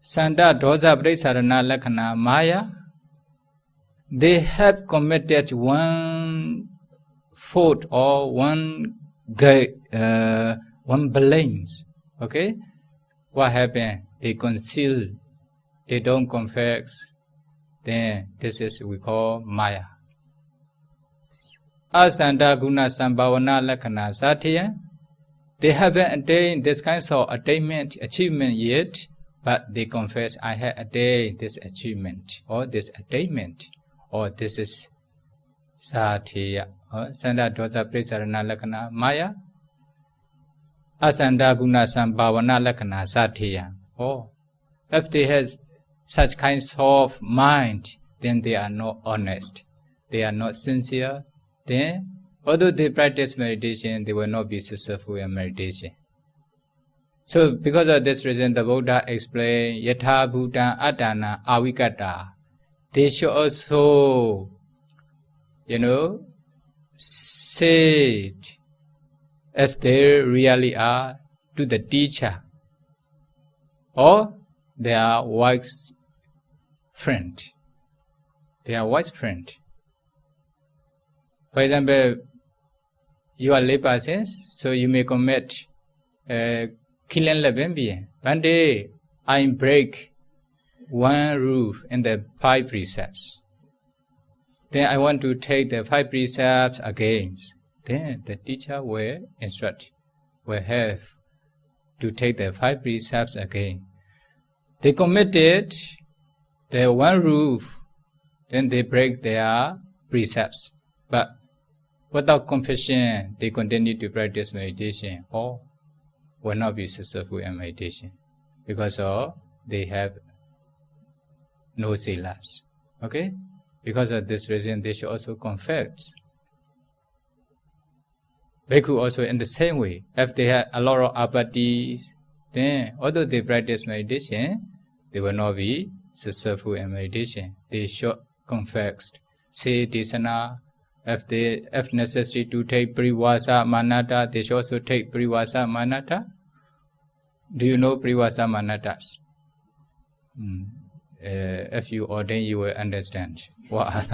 Sanda Dosa Praisarana Lakana Maya. They have committed one fault or one blames. Okay? What happened? They conceal. They don't confess. Then this is we call Maya. asanda guna sambhavana lakkhana satya. They haven't attained this kind of achievement yet, but they confess, I have attained this achievement, or this attainment, or this is satya. Sanda dosa prisarana lakkhana maya. Asanda guna sambhavana lakkhana satya. If they have such kinds of mind, then they are not honest. They are not sincere. Then, although they practice meditation, they will not be successful in meditation. So, because of this reason, the Buddha explained, Yatha Bhutan Atana Avikata. They should also, say it as they really are to the teacher or their wise friend. Their wise friend. For example, you are lay persons, so you may commit killing labembian. One day, I break one rule in the 5 precepts. Then I want to take the 5 precepts again. Then the teacher will instruct, will have to take the 5 precepts again. They committed the one rule, then they break their precepts. But without confession, they continue to practice meditation or will not be successful in meditation because they have no silas. Okay? Because of this reason, they should also confess. Bhikkhu also in the same way. If they have a lot of apatis, then although they practice meditation, they will not be successful in meditation. They should confess. Say desana. If necessary to take privasa manata, they should also take privasa manata. Do you know privasa manatas? If you ordain, you will understand. What?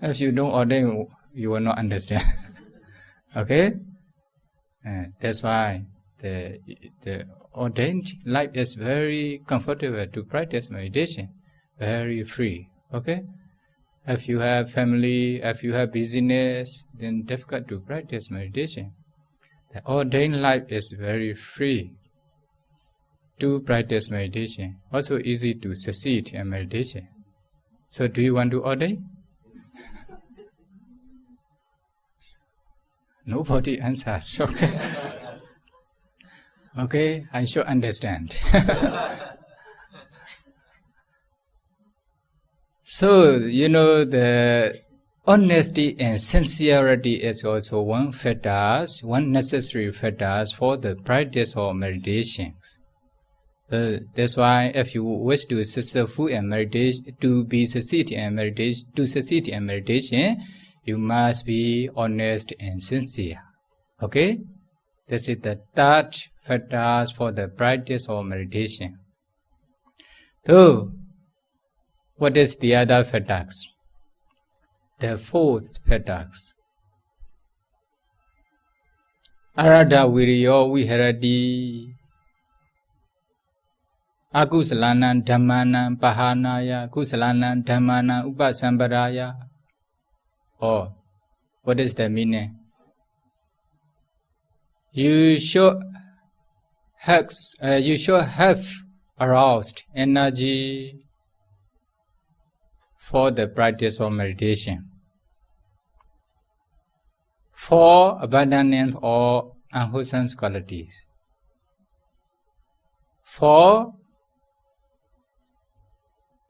If you don't ordain, you will not understand. Okay? That's why the ordained life is very comfortable to practice meditation, very free. Okay? If you have family, if you have business, then difficult to practice meditation. The ordained life is very free to practice meditation. Also easy to succeed in meditation. So do you want to ordain? Nobody answers. Okay. Okay, I should understand. So, the honesty and sincerity is also one necessary factor for the practice of meditations. That's why if you wish to successful in meditation, to succeed in meditation, you must be honest and sincere. Okay? This is the 3rd factor for the practice of meditation. So, what is the other factors? The 4th factors. Arada viriyo viharati akusalanam dhammanam pahanaya kusalanam dhammanam upasambaraya. What is the meaning? You should have aroused energy for the practice of meditation, for abandonment of unwholesome qualities, for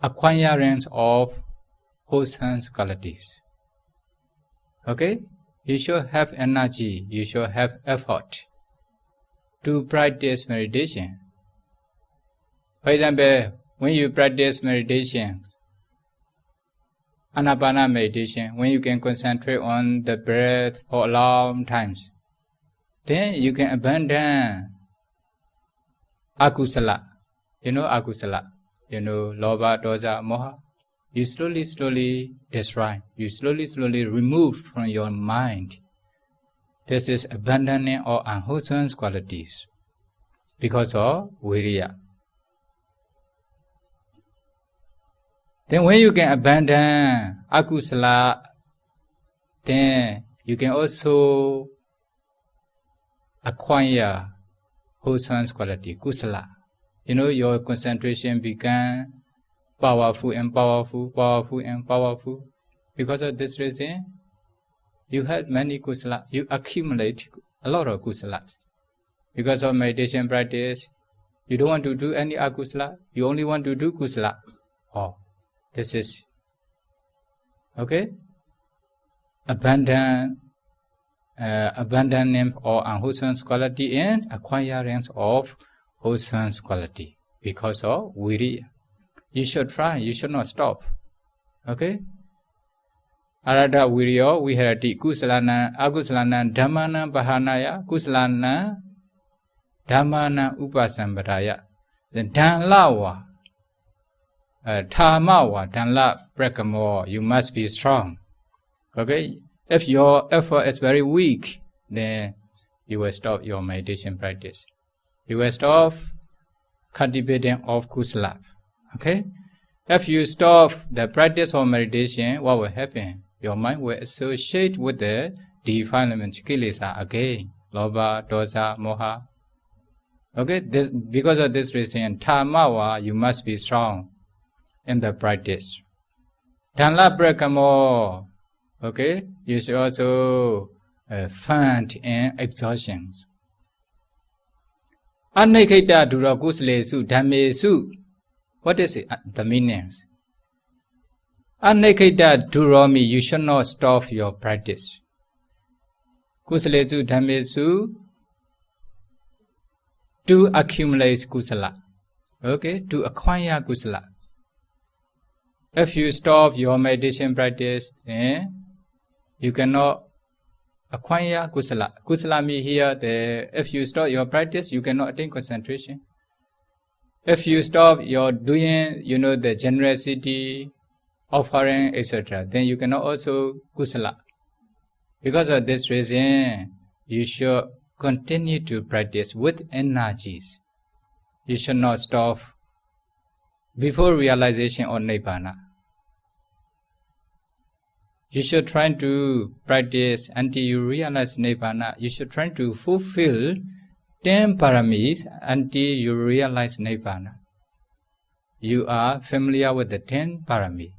acquirance of wholesome qualities. Okay? You should have energy, you should have effort to practice meditation. For example, when you practice meditation, Anapana meditation, when you can concentrate on the breath for long times, then you can abandon akusala. You know akusala? You know lobha, dosa, moha? You slowly destroy. You slowly remove from your mind. This is abandoning all unwholesome qualities because of virya. Then when you can abandon akusala, then you can also acquire wholesome quality, kusala. You know, your concentration become powerful and powerful, powerful and powerful. Because of this reason, you have many kusala, you accumulate a lot of kusala. Because of meditation practice, you don't want to do any akusala, you only want to do kusala. Oh, this is, okay? Abandoning or unwholesome quality and acquirance of wholesome quality because of viriya. You should try, you should not stop. Okay? Arada viriya viharati kusalana agusalana dhammana bahanaya kusalana dhammana upasambaraya. Then dhanlawa, thamawa, dhanla prakamo, you must be strong. Okay? If your effort is very weak, then you will stop your meditation practice. You will stop cultivating of kusala. Okay? If you stop the practice of meditation, what will happen? Your mind will associate with the defilement, kilesa again. Lobha, dosa, moha. Okay? Because of this reason, thamawa, you must be strong in the practice. Dhanla prakamo. Okay, you should also find in exhaustions. Anekita durakuslesu dhamesu. What is it? The meanings. Anekita durami, you should not stop your practice. Kuslesu dhamesu, to accumulate kusala. Okay, to acquire kusala. If you stop your meditation practice, then you cannot acquire kusala. Kusala means here, if you stop your practice, you cannot attain concentration. If you stop your doing, the generosity, offering, etc., then you cannot also kusala. Because of this reason, you should continue to practice with energies. You should not stop before realization of Nibbana. You should try to practice until you realize Nibbana. You should try to fulfill 10 paramis until you realize Nibbana. You are familiar with the 10 parami.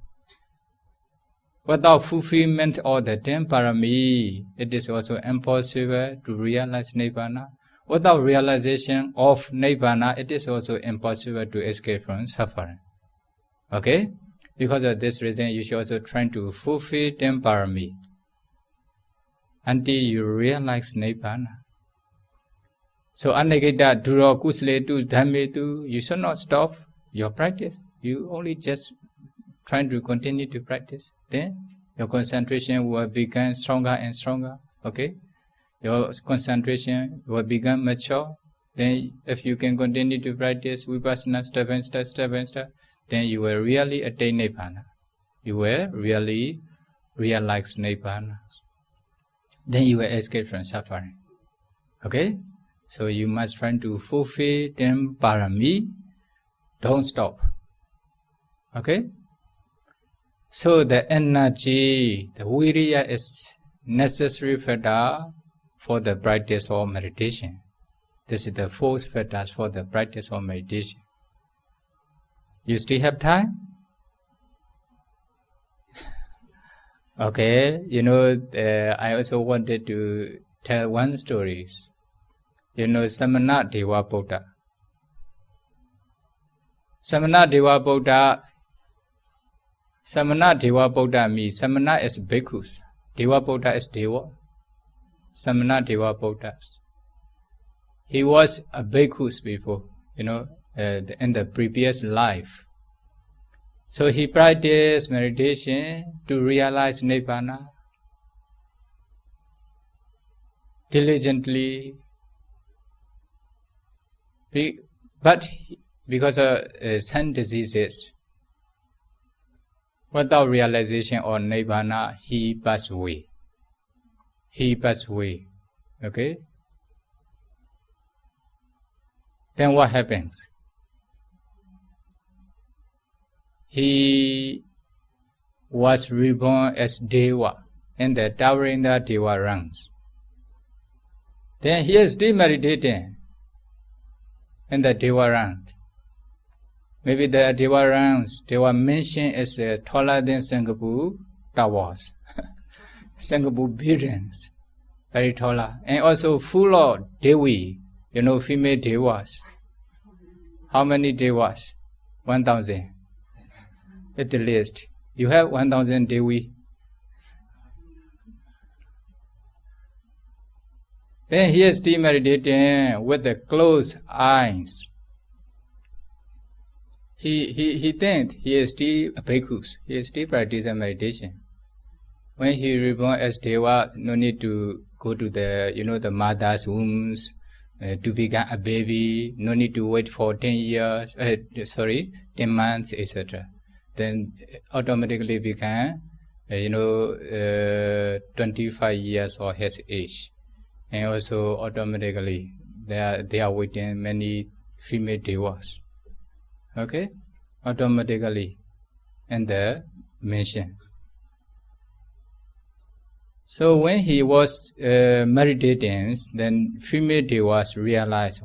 Without fulfillment of the 10 parami, it is also impossible to realize Nibbana. Without realization of Nibbana, it is also impossible to escape from suffering. Okay? Because of this reason, you should also try to fulfill 10 parami until you realize Nibbana. So, anekita duro kusletu dhammetu, you should not stop your practice. You only just try to continue to practice. Then your concentration will become stronger and stronger. Okay? Your concentration will become mature. Then if you can continue to practice vipassana step by step, then you will really attain Nibbana. You will really realize Nibbana. Then you will escape from suffering. Okay? So you must try to fulfill 10 parami. Don't stop. Okay? So the energy, the viriya is necessary factor for the practice of meditation. This is the 4th factor for the practice of meditation. You still have time? Okay, I also wanted to tell one story. Samana Deva Buddha. Samana Deva Buddha means Samana is bhikkhus. Deva Buddha is Deva. Samana Deva Buddha. He was a bhikkhus before, in the previous life. So he practiced meditation to realize Nibbana diligently. But because of some diseases, without realization of Nibbana, he passed away. Okay? Then what happens? he was reborn as Deva in the towering Deva ranks. Then he is still meditating in the Deva rank. Maybe the Deva ranks, they were mentioned as taller than Singapore towers. Singapore buildings, very taller. And also full of Devi, female Devas. How many Devas? 1,000. At the least. You have 1,000 Devi. Then he is still meditating with the closed eyes. He thinks he is still a bhikkhu. He is still practicing meditation. When he reborn as Deva, no need to go to the mother's wombs to become a baby. No need to wait for 10 months, etc. Then automatically become, 25 years or his age. And also automatically they are waiting many female Devas. Okay? Automatically in the mention. So when he was meditating, then female Devas realized,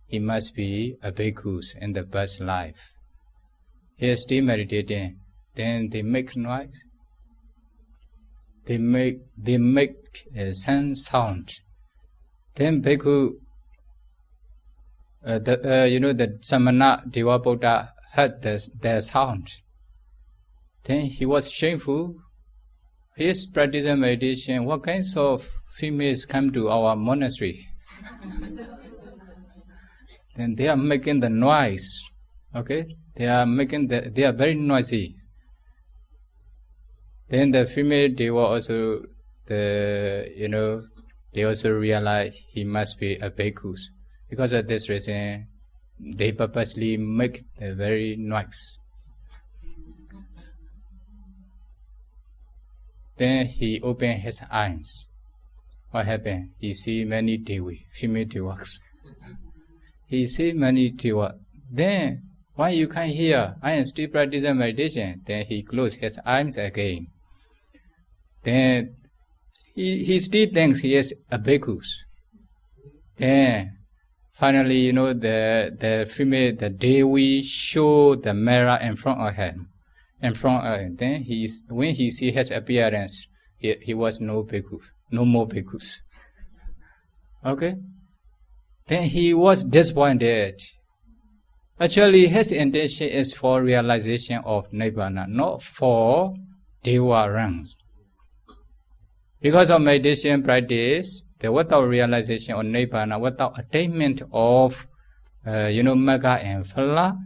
he must be a bhikkhu in the past life. He is still meditating. Then they make noise. They make sound. Then bhikkhu, the Samana Deva Buddha heard their sound. Then he was shameful. He is practicing meditation. What kinds of females come to our monastery? Then they are making the noise. Okay? They are very noisy. Then the female Deva also, they also realize he must be a bhikkhu. Because of this reason, they purposely make a very noise. Then he opened his eyes. What happened? He see many Devi, female Devas. He see many Devas. Then, why you can't hear? I am still practicing meditation. Then he closed his eyes again. Then he still thinks he is a bhikkhu. Then finally, the female, the Devi showed the mirror in front of him. Then when he see his appearance, he was no bhikkhu, no more bhikkhus. Okay? Then he was disappointed. Actually, his intention is for realization of Nibbana, not for Deva ranks. Because of meditation practice, without realization of Nibbana, without attainment of, Magga and Phala,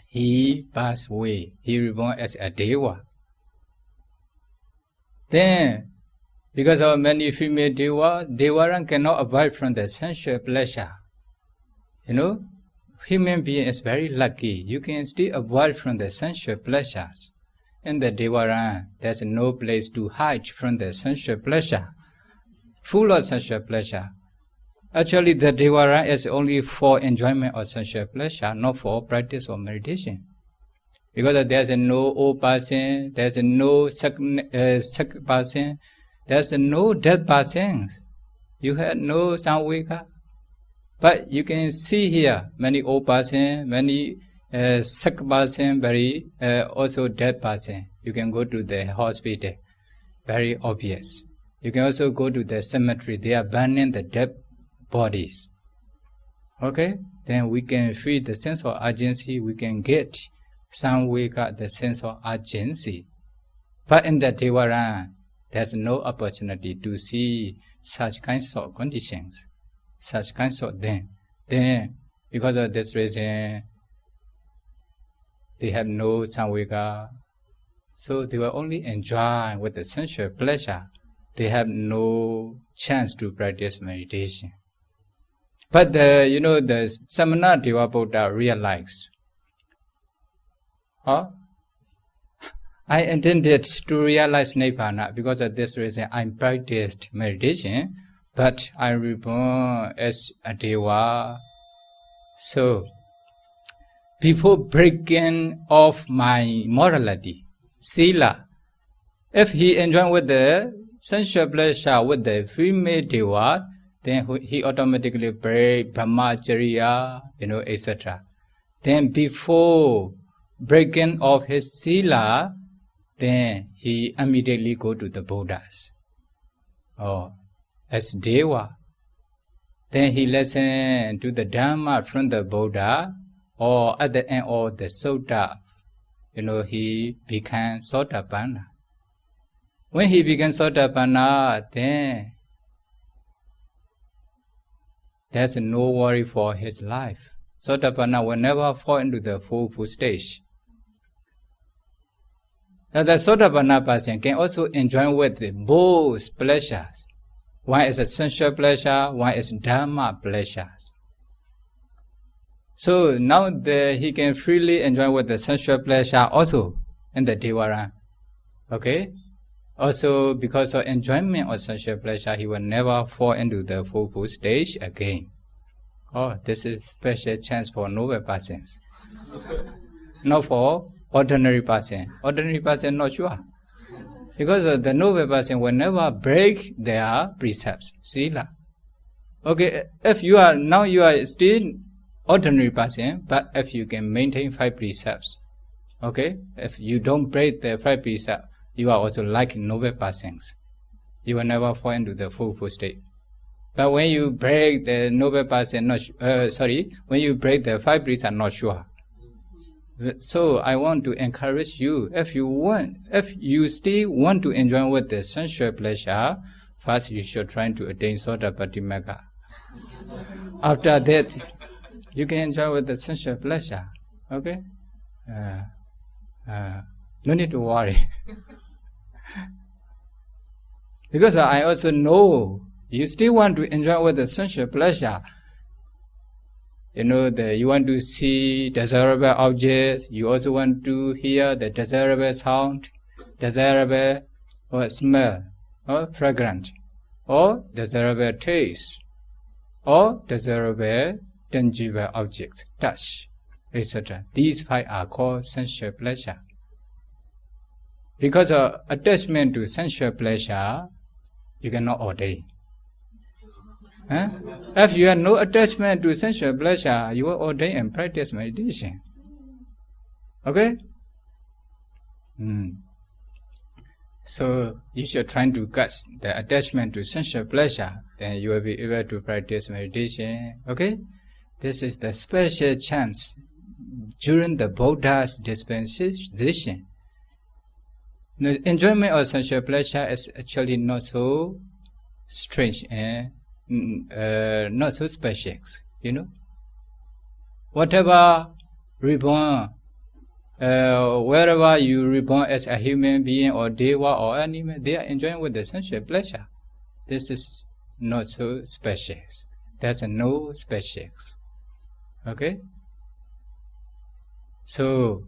he passed away. He reborn as a Deva. Then, because of many female Deva cannot avoid from the sensual pleasure. Human being is very lucky. You can still avoid from the sensual pleasures. In the Deva, there's no place to hide from the sensual pleasure. Full of sensual pleasure. Actually, the Deva is only for enjoyment of sensual pleasure, not for practice of meditation. Because there's no old person, there's no sick person, there's no dead person. You have no samvika. But you can see here many old person, many sick person, very also dead person. You can go to the hospital, very obvious. You can also go to the cemetery. They are burning the dead bodies. Okay? Then we can feel the sense of urgency. We can get some wake-up the sense of urgency. But in the Deva, there's no opportunity to see such kinds of conditions, such kinds of things. Then, because of this reason, they have no samvika. So they will only enjoy with the sensual pleasure. They have no chance to practice meditation. But the Samana Deva Buddha realized, I intended to realize Nibbana. Because of this reason, I practiced meditation, but I reborn as a Deva. So before breaking off my morality, sila. If he enjoy with the sensual pleasure with the female deva, then he automatically break brahmacharya, etc. Then before breaking off his sila, then he immediately go to the Buddhas. As deva. Then he listen to the Dhamma from the Buddha, or at the end of the Sutta, he became Sotapanna. When he became Sotapanna, then there's no worry for his life. Sotapanna will never fall into the full stage. Now the Sotapanna person can also enjoy with both pleasures. One is a sensual pleasure, one is Dhamma pleasures. So now he can freely enjoy with the sensual pleasure also in the Devara. Okay? Also because of enjoyment of sensual pleasure, he will never fall into the full stage again. This is special chance for noble persons. Not for ordinary person. Ordinary person not sure. Because the noble person will never break their precepts, sila. Okay, if you are still ordinary person, but if you can maintain 5 precepts, okay, if you don't break the 5 precepts, you are also like noble persons. You will never fall into the full state. But when you break the noble person, when you break the 5 precepts, not sure. So I want to encourage you, if you still want to enjoy with the sensual pleasure, first you should try to attain Sotapatti Magga. After that, you can enjoy with the sensual pleasure. Okay? No need to worry. Because I also know you still want to enjoy with the sensual pleasure. You want to see desirable objects, you also want to hear the desirable sound, desirable or smell, or fragrance, or desirable taste, or desirable tangible objects, touch, etc. These 5 are called sensual pleasure. Because of attachment to sensual pleasure, you cannot ordain. If you have no attachment to sensual pleasure, you will ordain and practice meditation. Okay? So you should try to cut the attachment to sensual pleasure, then you will be able to practice meditation. Okay? This is the special chance during the Buddha's dispensation. The enjoyment of sensual pleasure is actually not so strange and not so special, Whatever reborn, wherever you reborn as a human being or deva or animal, they are enjoying with the sensual pleasure. This is not so special. There's no special. Okay? So,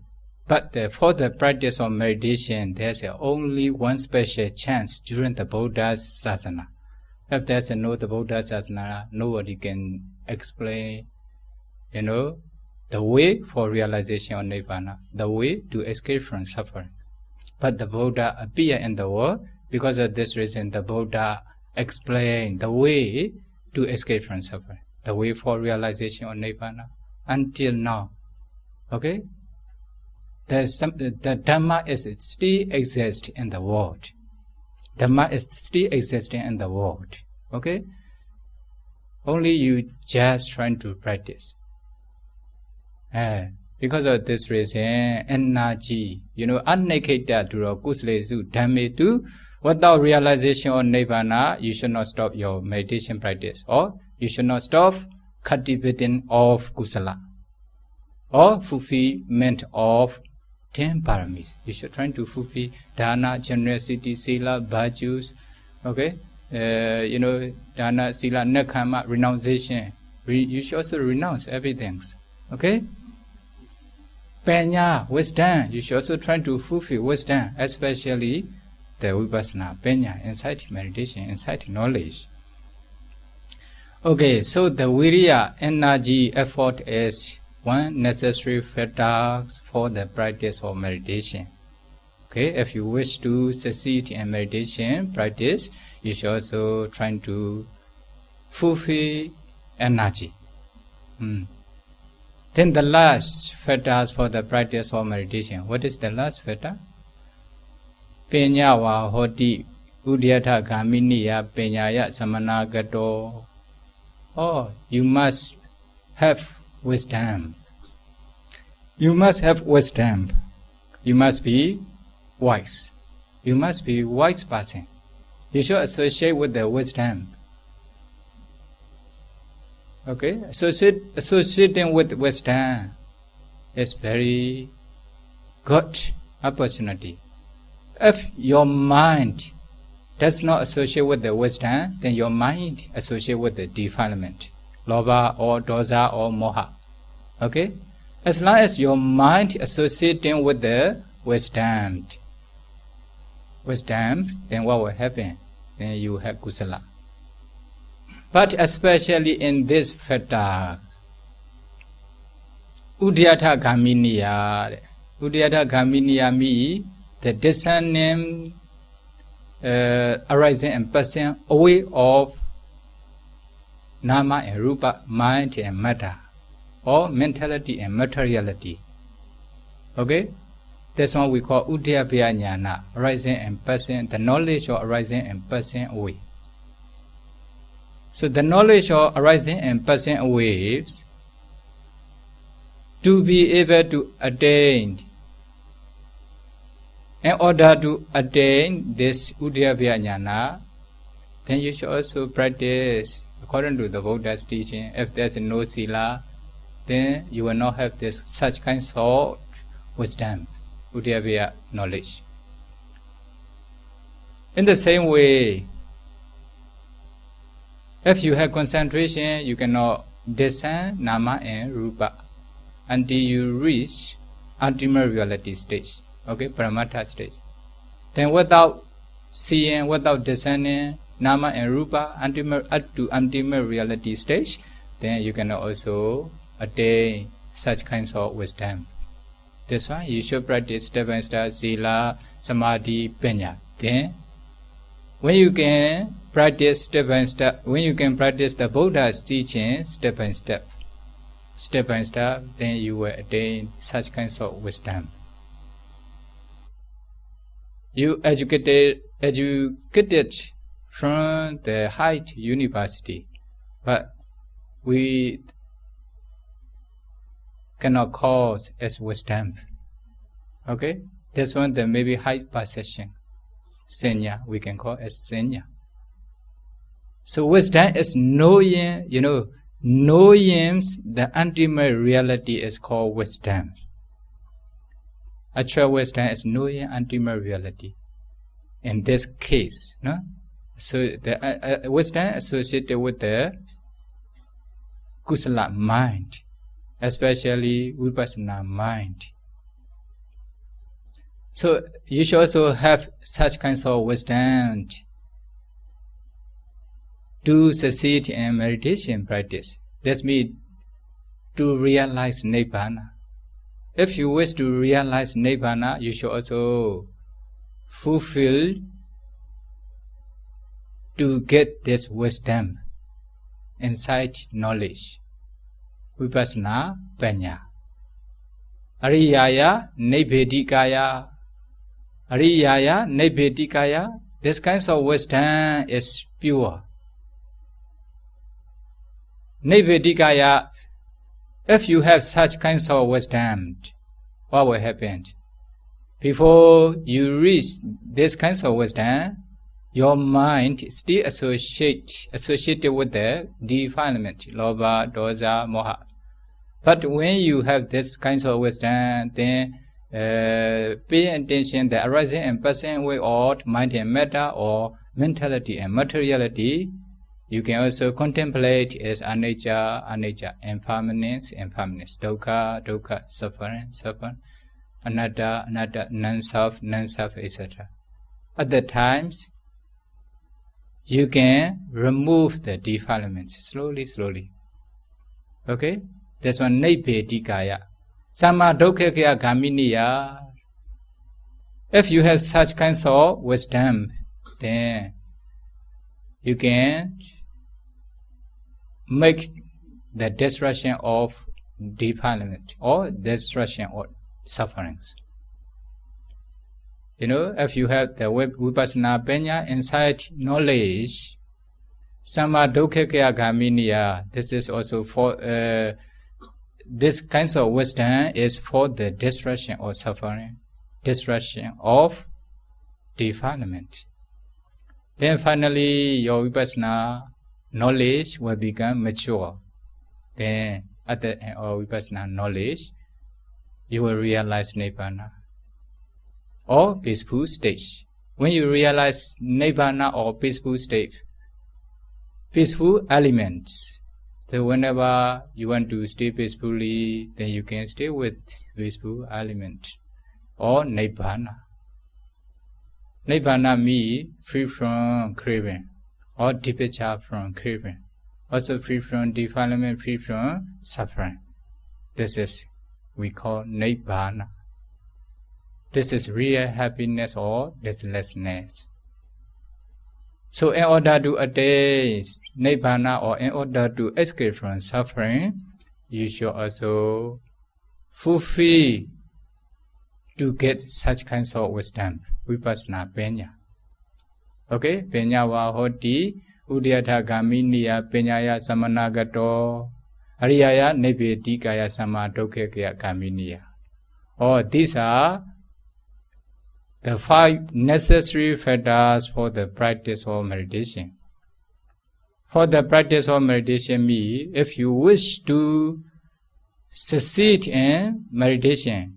but for the practice of meditation, there's only one special chance during the Buddha's sasana. If there's no the Buddha's sasana, nobody can explain, the way for realization of Nibbana, the way to escape from suffering. But the Buddha appeared in the world. Because of this reason, the Buddha explained the way to escape from suffering, the way for realization of Nibbana. Until now, okay? The Dhamma is still exists in the world. Dhamma is still existing in the world. Okay? Only you just trying to practice. Because of this reason, energy, unneketa duro kuslesu dhammetu, without realization of Nibbana, you should not stop your meditation practice, or you should not stop cultivating of kusala, or fulfillment of 10 paramis. You should try to fulfill dana, generosity, sila, virtues, okay? Dana, sila, nekkhamma, renunciation. You should also renounce everything, okay? Panya, wisdom. You should also try to fulfill wisdom, especially the vipassana, panya, insight meditation, insight knowledge. Okay, so the viriya, energy, effort is one necessary factor for the practice of meditation. Okay, if you wish to succeed in meditation practice, you should also try to fulfill energy. Then the last factors for the practice of meditation. What is the last factor? Penyawa hoti udyatha gaminiya penyaya samanagato. Oh, you must have wisdom. You must have wisdom. You must be wise. You must be wise person. You should associate with the wisdom. Okay, associating with wisdom is very good opportunity. If your mind does not associate with the wisdom, then your mind associate with the defilement, lobha or dosa or moha. Okay, as long as your mind associating with the wisdom, then what will happen? Then you have kusala. But especially in this factor, udyatha gaminiya. Udyatha gaminiya means the discerning arising and passing away of nama and rupa, mind and matter, or mentality and materiality. Okay, that's what we call udyabhya jnana, arising and passing, the knowledge of arising and passing away. So the knowledge of arising and passing away, to be able to attain, in order to attain this udyabhya jnana, then you should also practice according to the Buddha's teaching. If there's no sila, then you will not have this such kinds of wisdom, udyabhya knowledge. In the same way, if you have concentration, you cannot discern nama and rupa until you reach ultimate reality stage. Okay, paramatha stage. Then without seeing, without discerning nama and rupa up to ultimate reality stage, then you cannot also attain such kinds of wisdom. That's why you should practice step by step sila, samadhi, panya. Then when you can practice step by step, when you can practice the Buddha's teaching step by step, then you will attain such kinds of wisdom. You educated from the high university, but we cannot call as wisdom. Okay, this one there may be high perception. Senya, we can call as senya. So wisdom is knowing, knowing the ultimate reality is called wisdom. Actual wisdom is knowing ultimate reality. In this case, no? So the wisdom associated with the kusala mind, especially vipassana mind. So you should also have such kinds of wisdom to succeed in meditation practice. That means to realize Nibbana. If you wish to realize Nibbana, you should also fulfill to get this wisdom, insight, knowledge. Vipassana, panya. Ariyaya, nibbedikaya. Ariyaya, nibbedikaya. This kind of wisdom is pure. Nibbedikaya, if you have such kinds of wisdom, what will happen? Before you reach this kinds of wisdom, your mind is still associated with the defilement, lobha, dosa, moha. But when you have this kinds of wisdom, then pay attention the arising and passing away of mind and matter or mentality and materiality. You can also contemplate as anicca, impermanence, dukkha, suffering, anatta, non-self, etc. At the times, you can remove the defilements slowly. Okay? This one Nibedikaya. Samadokya Gaminiya. If you have such kinds of wisdom, then you can make the destruction of defilement or destruction of sufferings. You know, if you have the Vipassana Panya insight knowledge, Samadokya Gaminiya, this is also for this kinds of wisdom is for the destruction of suffering, destruction of defilement. Then finally, your Vipassana knowledge will become mature. Then at the end of Vipassana knowledge, you will realize Nibbana or peaceful stage. When you realize Nibbana or peaceful state, peaceful elements, so whenever you want to stay peacefully, then you can stay with peaceful element or Nibbana. Nibbana means free from craving or departure from craving. Also free from defilement, free from suffering. This is we call Nibbana. This is real happiness or deathlessness. So in order to attain Nibbana or in order to escape from suffering, you should also fulfill to get such kinds of wisdom, Vipassana Panya. Okay, Panya wa hoti, Udyata Gaminiya, Penyaya Samanagato, Ariyaya Nibedikaya Samadokya Gaminiya. Oh, these are the 5 necessary factors for the practice of meditation. For the practice of meditation means, if you wish to succeed in meditation,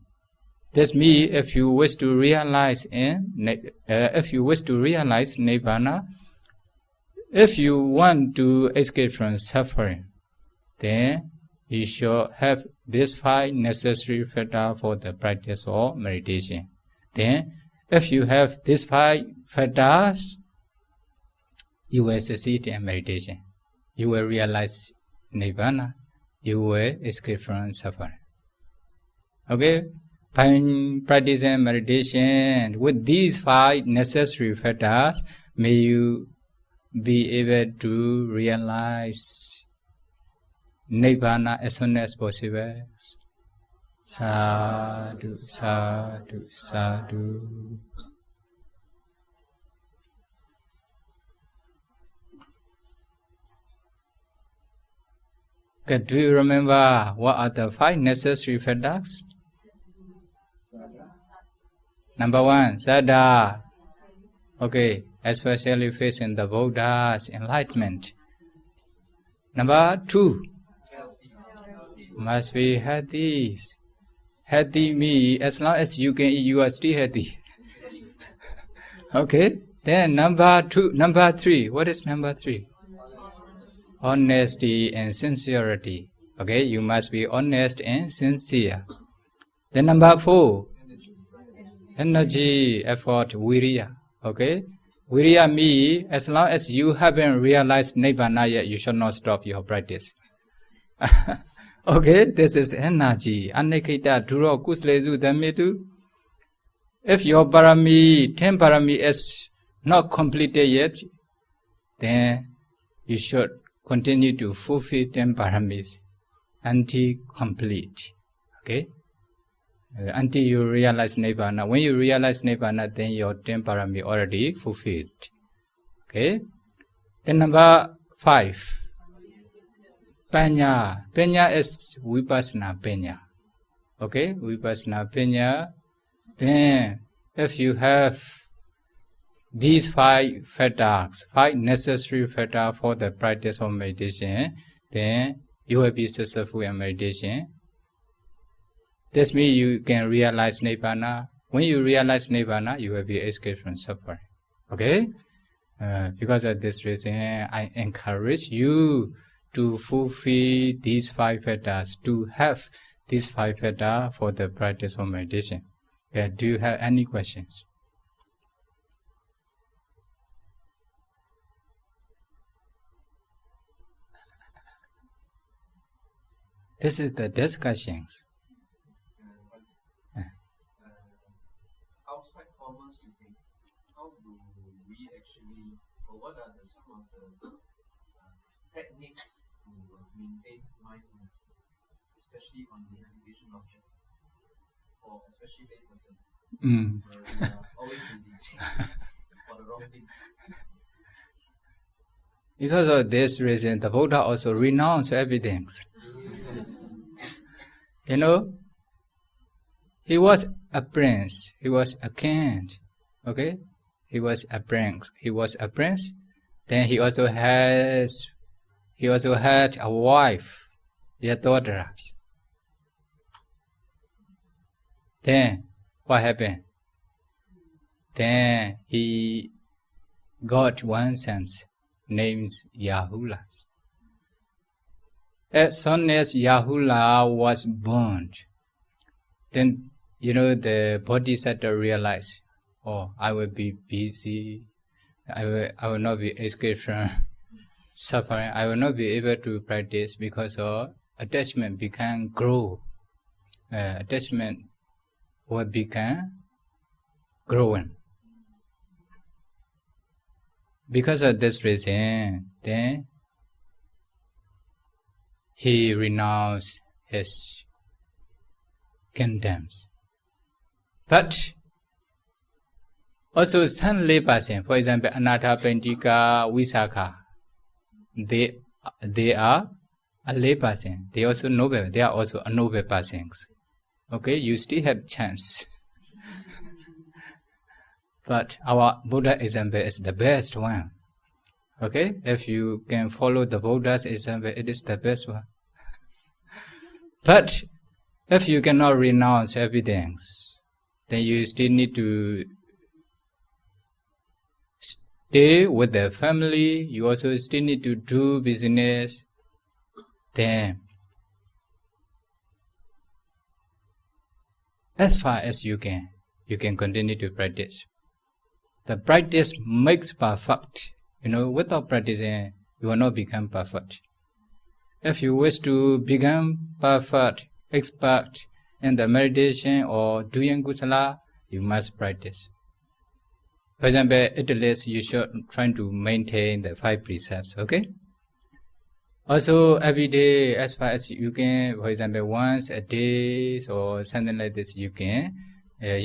this means if you wish to realize Nibbana, if you want to escape from suffering, then you should have these 5 necessary factors for the practice of meditation. Then, if you have these 5 factors, you will succeed in meditation. You will realize Nibbana. You will escape from suffering. Okay? By practicing meditation with these 5 necessary factors, may you be able to realize Nibbana as soon as possible. Sadhu, sadhu, sadhu. Okay, do you remember what are the 5 necessary factors? Number 1, Sada. Okay, especially facing the Buddha's enlightenment. Number 2, must be healthy. Healthy means as long as you can eat, you are still healthy. Okay, then number 3, what is number 3? Honesty and sincerity. Okay, you must be honest and sincere. Then number 4, energy, effort, viriya. Okay, viriya means as long as you haven't realized Nibbana yet, you should not stop your practice. Okay, this is energy. Anikita duro kuslezu damitu. If your parami, 10 parami is not completed yet, then you should continue to fulfill 10 paramis until complete. Okay? Until you realize Nibbana. When you realize Nibbana, then your 10 parami already fulfilled. Okay? Then number 5. Panya. Panya is Vipassana Panya. Okay? Vipassana Panya. Then, if you have these 5 factors, 5 necessary factors for the practice of meditation, then you will be successful in meditation. This means you can realize Nibbana. When you realize Nibbana, you will be escaped from suffering. Okay? Because of this reason, I encourage you to fulfill these 5 factors, to have these 5 factors for the practice of meditation. Do you have any questions? This is the discussions. Outside formal sitting, how do we actually, or what are some of the techniques to maintain mindfulness, especially on the meditation object, or especially lay person, where we are always busy for the wrong thing? Because of this reason, the Buddha also renounced everything. You know, he was a prince, he was a king, okay? He was a prince. Then he also had a wife, their daughters. Then what happened? Then he got one son named Yahula. As soon as Yahula was born, then the Bodhisattva realized, oh, I will be busy. I will not be escaped from suffering. I will not be able to practice because of attachment become grow. Attachment will become growing. Because of this reason, then he renounced his kingdoms. But also some layperson, for example, Anatta, Pendika, Visakha, they are a layperson. They also noble. They are also a noble persons. Okay, you still have chance. But our Buddha example is the best one. Okay, if you can follow the Buddha's example, it is the best one. But if you cannot renounce everything, then you still need to stay with the family. You also still need to do business. Then, as far as you can continue to practice. The practice makes perfect. Without practicing, you will not become perfect. If you wish to become perfect, expert in the meditation or doing kusala, you must practice. For example, at least you should try to maintain the 5 precepts, okay? Also, every day, as far as you can, for example, once a day or something like this, you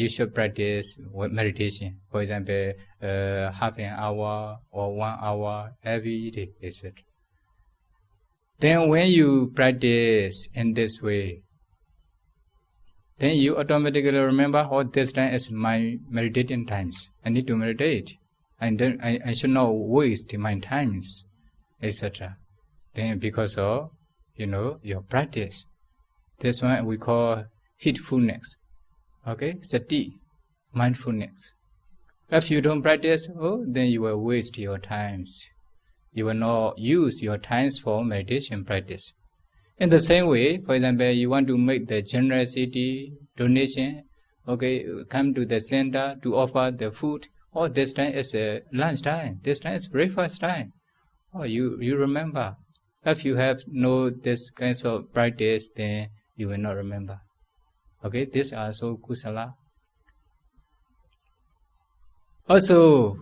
should practice meditation. For example, half an hour or 1 hour every day, etc. Then when you practice in this way, then you automatically remember, oh, this time is my meditating times. I need to meditate. And then I should not waste my times, etc. Then because of, your practice. This one we call heedfulness. Okay, sati, mindfulness. If you don't practice, then you will waste your times. You will not use your times for meditation practice. In the same way, for example, you want to make the generosity donation, okay, come to the center to offer the food. Oh, this time is lunch time. This time is breakfast time. Oh, you remember. If you have no this kinds of practice, then you will not remember. Okay, this are also kusala. Also,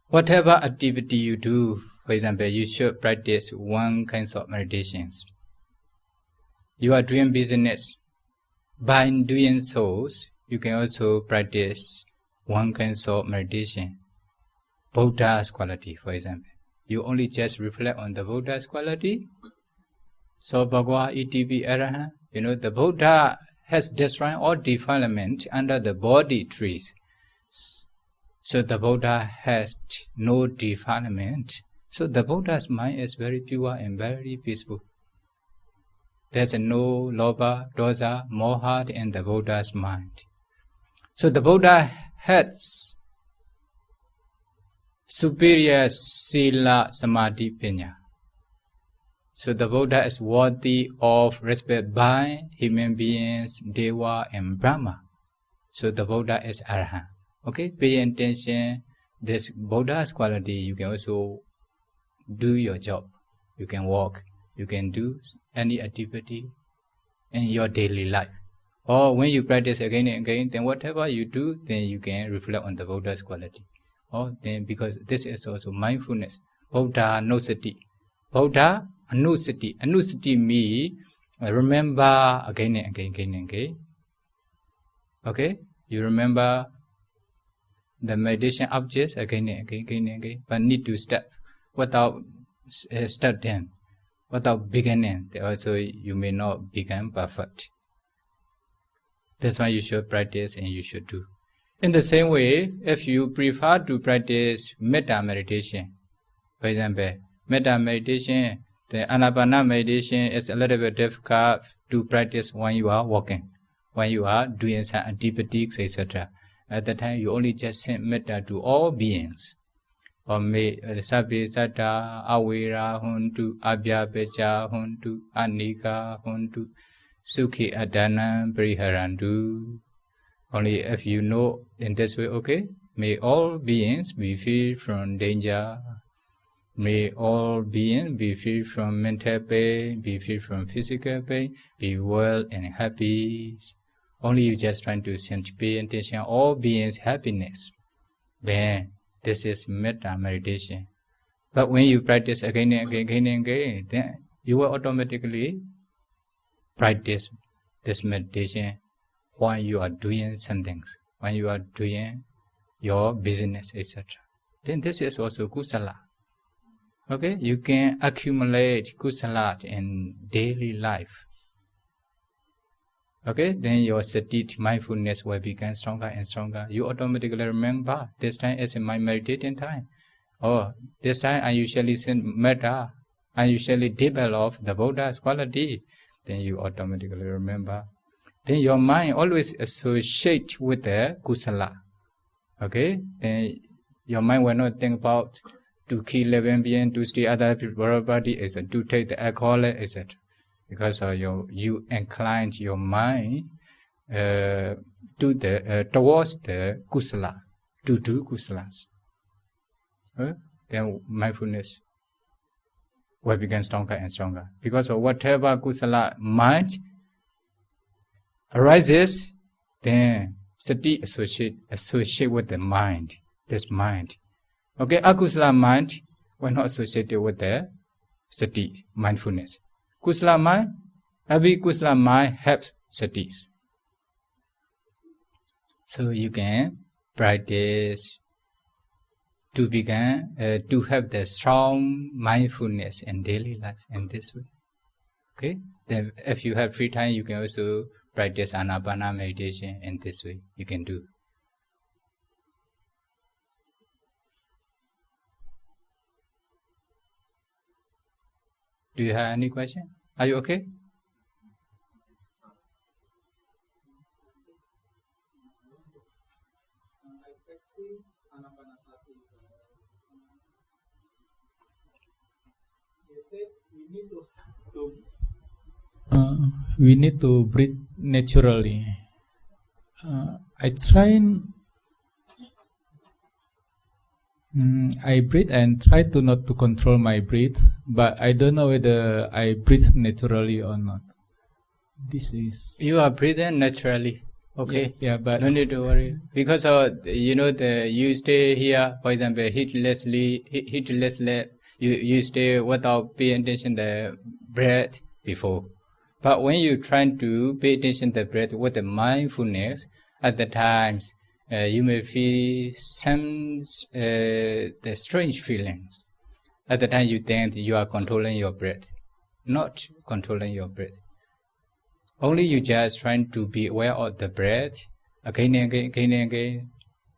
whatever activity you do, for example, you should practice one kind of meditations. You are doing business. By doing so, you can also practice one kind of meditation. Buddha's quality, for example. You only just reflect on the Buddha's quality. So, Bhagavad ETP Arahant, the Buddha has destroyed all defilement under the body trees. So the Buddha has no defilement. So the Buddha's mind is very pure and very peaceful. There's no lobha, dosa, moha in the Buddha's mind. So the Buddha has superior sila samadhi panya. So the Buddha is worthy of respect by human beings, Deva and Brahma. So the Buddha is Arahant. Okay, pay attention. This Buddha's quality, you can also do your job. You can walk. You can do any activity. in your daily life. Or when you practice again and again, then whatever you do, then you can reflect on the Buddha's quality. Or then because this is also mindfulness. Buddha Anusati. Buddha Anusati. Anusati means remember again and again, again and again. Okay? You remember the meditation objects again and again, again and again. But need to step without starting, without beginning. Also, you may not become perfect. That's why you should practice and you should do. In the same way, if you prefer to practice metta meditation, for example, metta meditation, the anapana meditation is a little bit difficult to practice when you are walking, when you are doing some activities, etc. At that time, you only just send metta to all beings. Or may sabbe satta awera huntu abhyapecha huntu anika huntu sukhi adana priharantu. Only if you know in this way, okay, may all beings be free from danger. May all beings be free from mental pain, be free from physical pain, be well and happy. Only you just trying to pay attention all beings' happiness. Then this is metta meditation. But when you practice again and again, again and again, then you will automatically practice this meditation when you are doing some things, when you are doing your business, etc. Then this is also kusala. Okay, you can accumulate kusala in daily life. Okay, then your sati, mindfulness will become stronger and stronger. You automatically remember, this time is my meditating time. Or this time I usually send metta, I usually develop the Buddha's quality. Then you automatically remember. Then your mind always associates with the kusala. Okay, then your mind will not think about to kill living being, to steal other people's body, to take the alcohol, etc. Because you incline your mind towards the kusala, to do kusalas. Then mindfulness will become stronger and stronger. Because of whatever kusala mind arises, then sati associate with the mind, this mind. Okay, akusala mind will not associate with the sati, mindfulness. Kusala mind, every kusala mind helps sati. So you can practice to begin to have the strong mindfulness in daily life in this way. Okay, then if you have free time, you can also practice anapana meditation in this way. You can do. Do you have any question? Are you okay? We need to breathe naturally. I breathe and try to not to control my breath, but I don't know whether I breathe naturally or not. This is you are breathing naturally. Okay. Yeah, but no need to worry because you stay here. For example, heedlessly. You stay without paying attention to the breath before. But when you try to pay attention to the breath with the mindfulness, at the times you may feel some the strange feelings. At the time you think you are controlling your breath, not controlling your breath. Only you just trying to be aware of the breath again and again, again and again.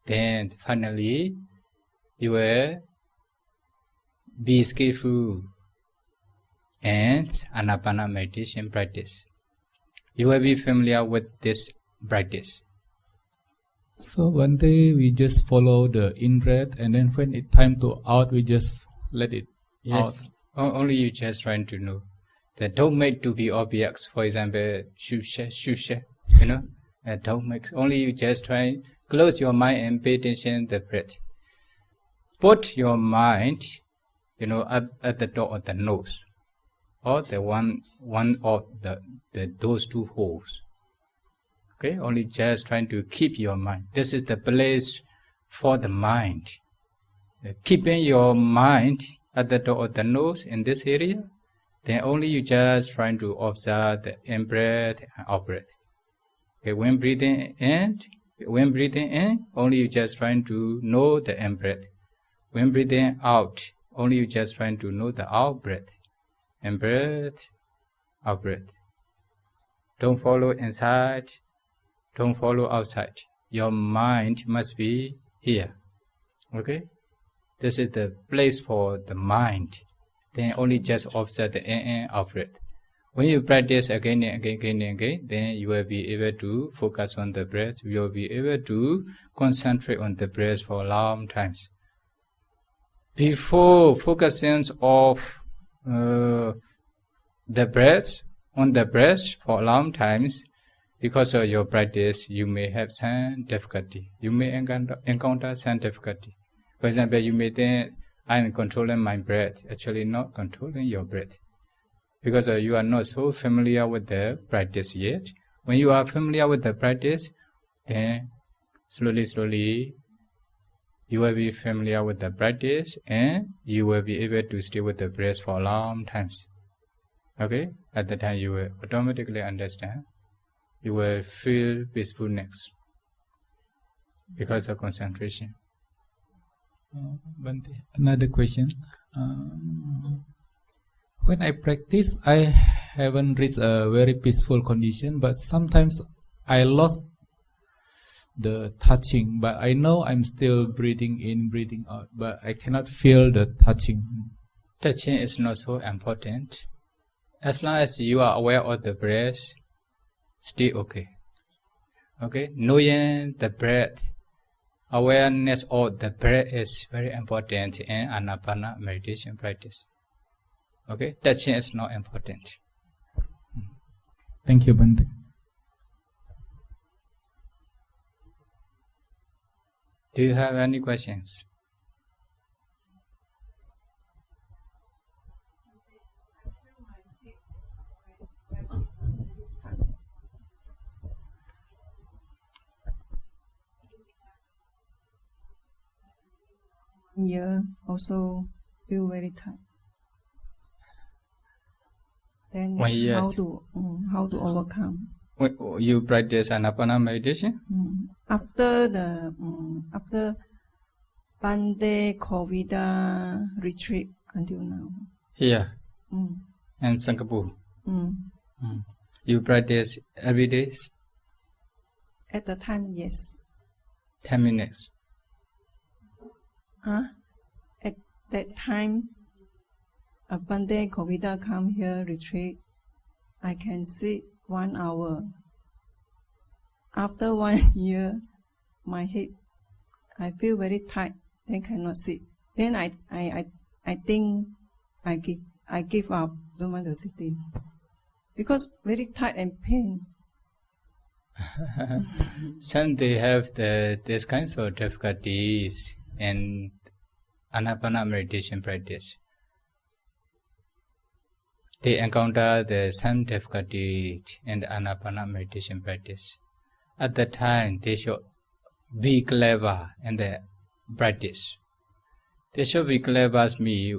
Then finally you will be skillful and anapana meditation practice. You will be familiar with this practice. So one day we just follow the in-breath, and then when it's time to out, we just let it out. Only you just trying to know that don't make to be objects. For example, shusha, don't make. Only you just try close your mind and pay attention to the breath. Put your mind, up at the door of the nose. or the one of those two holes. Okay, only just trying to keep your mind. This is the place for the mind. Keeping your mind at the door of the nose in this area, then only you just trying to observe the in-breath and out-breath. Okay, when breathing in, only you just trying to know the in-breath. When breathing out, only you just trying to know the out-breath. In-breath, out-breath. Don't follow inside, don't follow outside. Your mind must be here. Okay? This is the place for the mind. Then only just observe the in, out-breath. When you practice again and again, then you will be able to focus on the breath. You will be able to concentrate on the breath for long times. Before focusing on the breath for long times, because of your practice, you may have some difficulty. You may encounter some difficulty. For example, you may think, I am controlling my breath. Actually, not controlling your breath. Because you are not so familiar with the practice yet. When you are familiar with the practice, then slowly, you will be familiar with the practice and you will be able to stay with the breath for long times. Okay? At the time, you will automatically understand. You will feel peacefulness because of concentration. Bhante, another question. When I practice, I haven't reached a very peaceful condition, but sometimes I lost the touching, but I know I'm still breathing in, breathing out, but I cannot feel the touching. Touching is not so important. As long as you are aware of the breath, still okay. Okay? Knowing the breath, awareness of the breath is very important in Anapana meditation practice. Okay? Touching is not important. Thank you, Bhante. Do you have any questions? Yeah, also feel very tight. Then how to overcome? When you practice Anapana meditation? After Bande Kovida retreat until now. Here. And Singapore. You practice every day? At the time, yes. 10 minutes. At that time, Bande Kovida come here retreat. I can sit 1 hour. After 1 year, my head, I feel very tight. Then cannot sit. Then I think I give up. Don't want to sit in because very tight and pain. Some they have these kinds of difficulties in Anapana meditation practice. They encounter some difficulty in the Anapana meditation practice. At that time, they should be clever in the practice. They should be clever as me.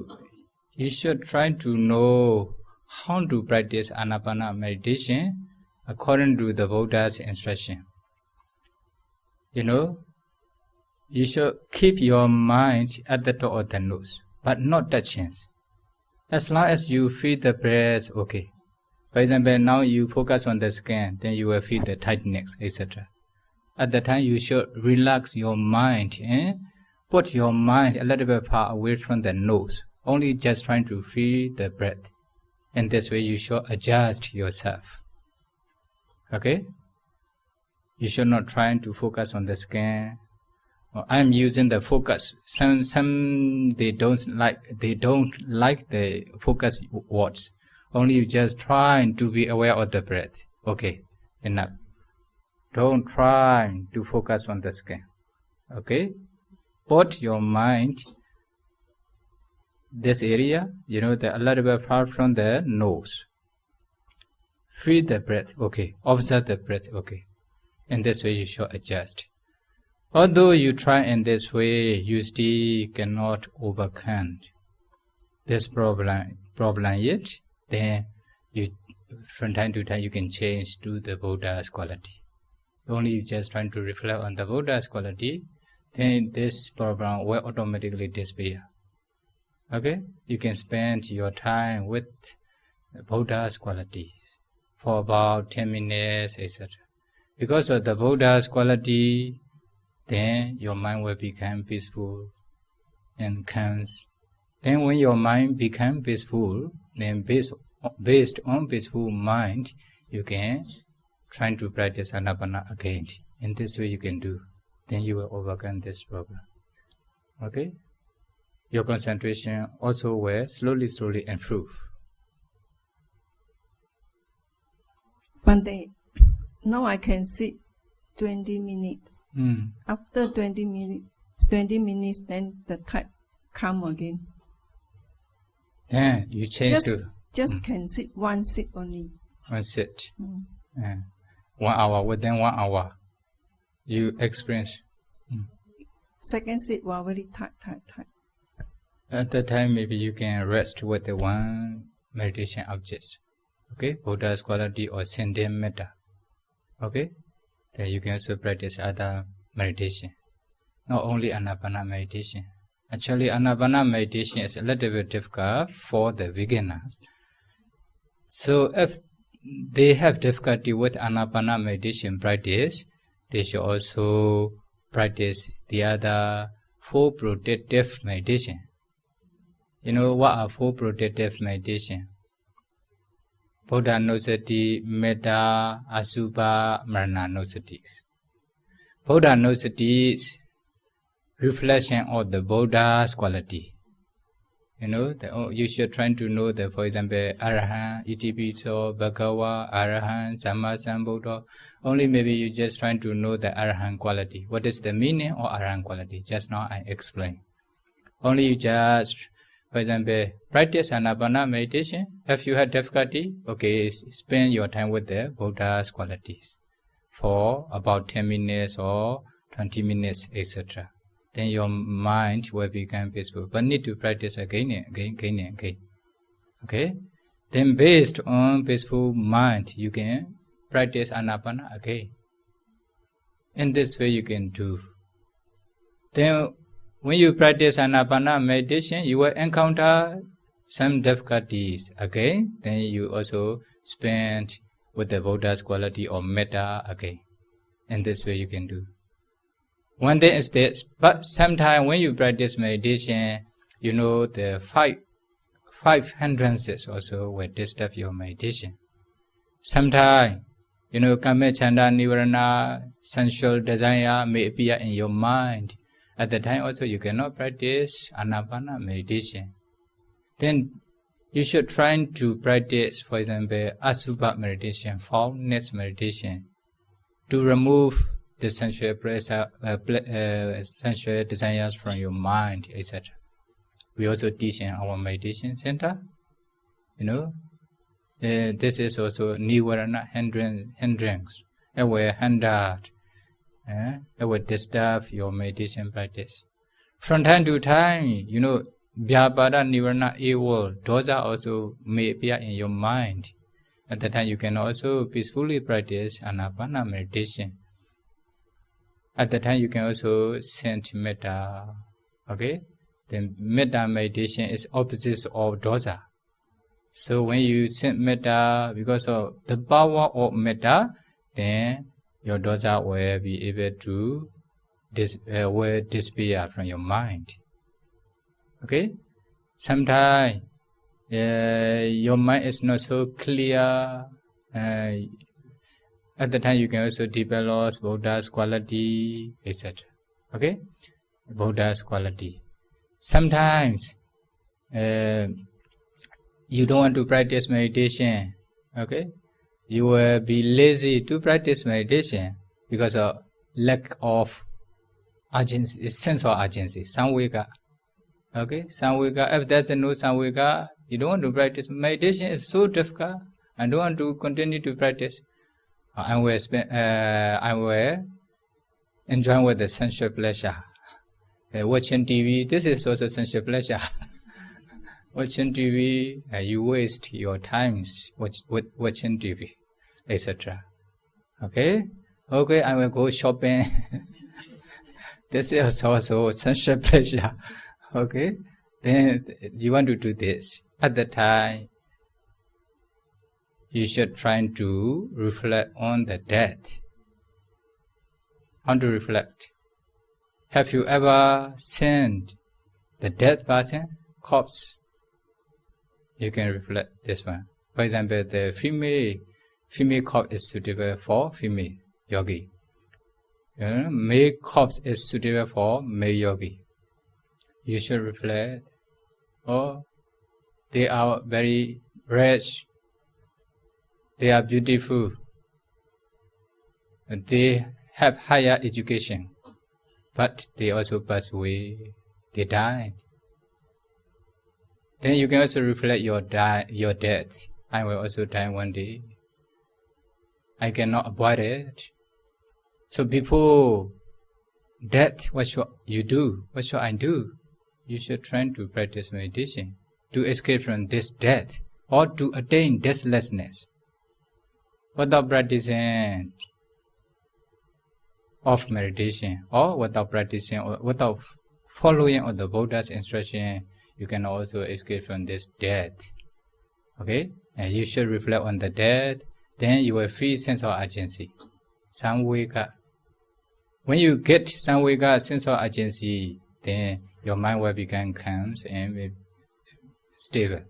You should try to know how to practice Anapana meditation according to the Buddha's instruction. You should keep your mind at the top of the nose, but not touching. As long as you feel the breath, okay. For example, now you focus on the skin, then you will feel the tightness, etc. At the time, you should relax your mind and put your mind a little bit far away from the nose, only just trying to feel the breath. In this way, you should adjust yourself. Okay? You should not try to focus on the skin. I'm using the focus. Some they don't like the focus words. Only you just try to be aware of the breath. Okay, enough. Don't try to focus on the skin. Okay? Put your mind this area, a little bit far from the nose. Feel the breath, okay. Observe the breath, okay. In this way, you should adjust. Although you try in this way, you still cannot overcome this problem yet. Then, from time to time, you can change to the Buddha's quality. Only you just trying to reflect on the Buddha's quality, then this problem will automatically disappear. Okay? You can spend your time with Buddha's quality for about 10 minutes, etc. Because of the Buddha's quality, then your mind will become peaceful and calm. Then when your mind becomes peaceful, then based on peaceful mind, you can try to practice Anapana again. In this way you can do. Then you will overcome this problem. Okay? Your concentration also will slowly improve. Bante, now I can sit 20 minutes. After 20 minutes, then the type come again. Yeah, you change just can sit one sit only. One sit. 1 hour, within 1 hour, you experience. Second sit was very tight. At that time, maybe you can rest with the one meditation object. Okay, Buddha's quality or sentient metta. Okay, then you can also practice other meditation. Not only Anapana meditation. Actually, Anapana meditation is a little bit difficult for the beginners. So if they have difficulty with Anapana meditation practice, they should also practice the other 4 protective meditation. You know what are 4 protective meditation? Buddha Nusati, Metta, Asubha, Marana Nusatis. Buddha Nusati is reflection of the Buddha's quality. You should try to know that, for example, Arahant, Itipito, Bhagawa, Arahant, Sammasambuddha. Only maybe you just trying to know the Arahant quality. What is the meaning of Arahant quality? Just now I explained. Only you just, for example, practice Anapana meditation. If you have difficulty, okay, spend your time with the Buddha's qualities for about 10 minutes or 20 minutes, etc. Then your mind will become peaceful. But need to practice again and again. Okay? Then based on peaceful mind, you can practice Anapana again. In this way you can do. Then when you practice Anapana meditation, you will encounter some difficulties again. Then you also spend with the Buddha's quality or metta again. In this way you can do. One thing is this, but sometimes when you practice meditation, the five hindrances also will disturb your meditation. Sometimes, Kama, Chanda, Nivarana, sensual desire may appear in your mind. At the time also you cannot practice Anapana meditation. Then you should try to practice, for example, Asubha meditation, formless meditation, to remove the sensual desires from your mind, etc. We also teach in our meditation center. This is also Nivarana hindrance. It will hinder, it will disturb your meditation practice. From time to time, Vyapada, Nivarana, evil, dosa also may appear in your mind. At that time, you can also peacefully practice Anapana meditation. At the time, you can also send metta. Okay? Then metta meditation is opposite of dosa. So when you send metta, because of the power of metta, then your dosa will be able to disappear from your mind. Okay? Sometimes your mind is not so clear. At the time, you can also develop Buddha's quality, etc. Okay? Buddha's quality. Sometimes, you don't want to practice meditation. Okay? You will be lazy to practice meditation because of lack of urgency, sense of urgency, samvega. Okay, samvega. If there's no samvega, you don't want to practice. Meditation is so difficult. I don't want to continue to practice. I will enjoy with the sensual pleasure. Watching TV, this is also sensual pleasure. Watching TV, you waste your times watching TV, etc. Okay? Okay, I will go shopping. This is also sensual pleasure. Okay? Then you want to do this. At the time, you should try to reflect on the death. How to reflect? Have you ever seen the dead person, corpse? You can reflect this one. For example, the female corpse is suitable for female yogi. Male corpse is suitable for male yogi. You should reflect. Oh, they are very rich. They are beautiful. They have higher education. But they also pass away. They died. Then you can also reflect your death. I will also die one day. I cannot avoid it. So before death, what should you do? What should I do? You should try to practice meditation to escape from this death or to attain deathlessness. Without practicing of meditation or without practicing or without following all the Buddha's instruction, you can also escape from this death. Okay? And you should reflect on the death, then you will feel sense of urgency. Samvega. When you get samvega, sense of urgency, then your mind will become calm and stable.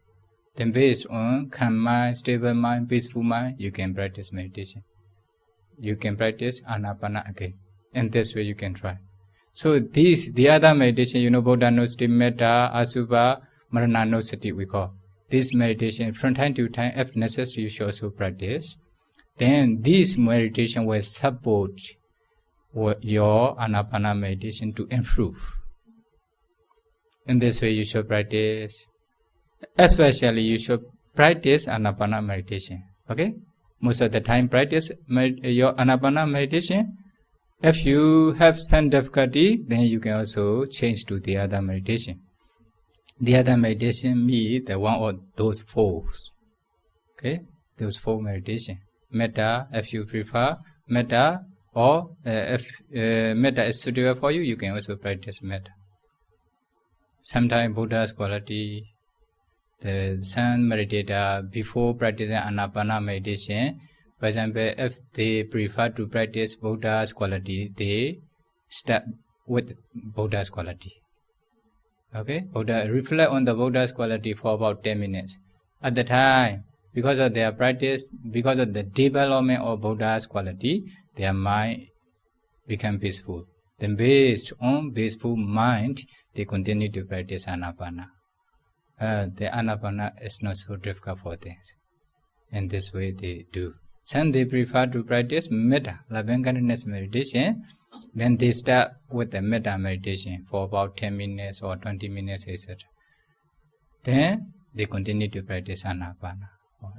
Then based on calm mind, stable mind, peaceful mind, you can practice meditation. You can practice anapana again. And this way you can try. So the other meditation, Buddha Nosati, Metta, Asubha, Marana Nosati we call. This meditation, from time to time, if necessary, you should also practice. Then this meditation will support your anapana meditation to improve. In this way you should practice. Especially you should practice anapana meditation. Okay? Most of the time practice your anapana meditation. If you have some difficulty, then you can also change to the other meditation. The other meditation means the one of those four. Okay? Those four meditation. Metta, if you prefer metta, or if metta is suitable for you, you can also practice metta. Sometimes Buddha's quality, some meditator before practicing anapana meditation, for example, if they prefer to practice Buddha's quality, they start with Buddha's quality. Okay? Buddha reflect on the Buddha's quality for about 10 minutes. At the time, because of their practice, because of the development of Buddha's quality, their mind become peaceful. Then based on peaceful mind, they continue to practice anapana. The anapana is not so difficult for them. In this way they do. Some they prefer to practice metta, loving-kindness meditation. Then they start with the metta meditation for about 10 minutes or 20 minutes, etc. Then they continue to practice anapana.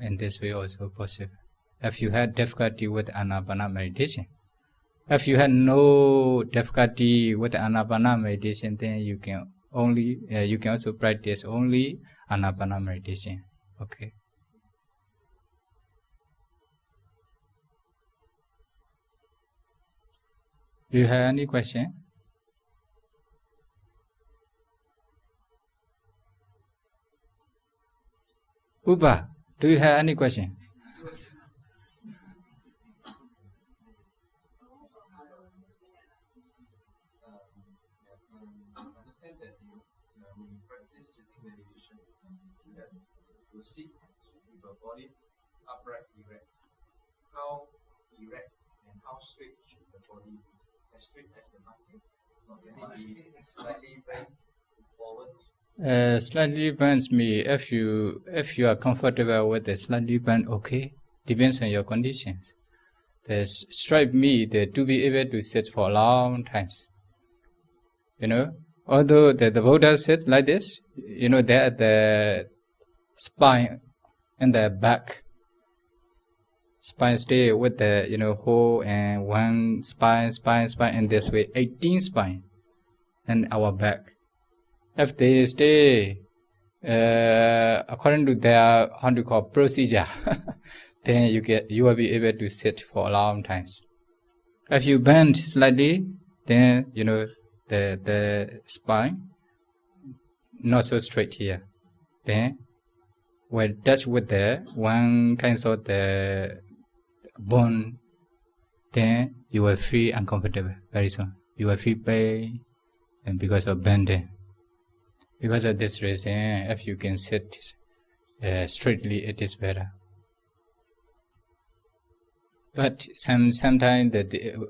In this way also possible. If you had difficulty with anapana meditation, if you had no difficulty with anapana meditation, then you can also practice only anapana meditation. Okay. Do you have any question? Upa, do you have any question? Understand that when you practice sitting meditation, that you sit with your body upright, erect. How erect and how straight should the body be? As straight as the market, or can it be slightly bent forward? Slightly bends me. If you are comfortable with the slightly bend, okay. Depends on your conditions. The straight me to be able to sit for long times. although the Buddha said like this, there at the spine and the back. Spine stay with the, whole and one spine, and this way, 18 spine, and our back. If they stay according to their procedure, then you will be able to sit for a long time. If you bend slightly, then the spine not so straight here. Then when touch with the one kind of the bone, then you will feel uncomfortable very soon. You will feel pain, and because of bending. Because of this reason, if you can sit straightly, it is better. But sometimes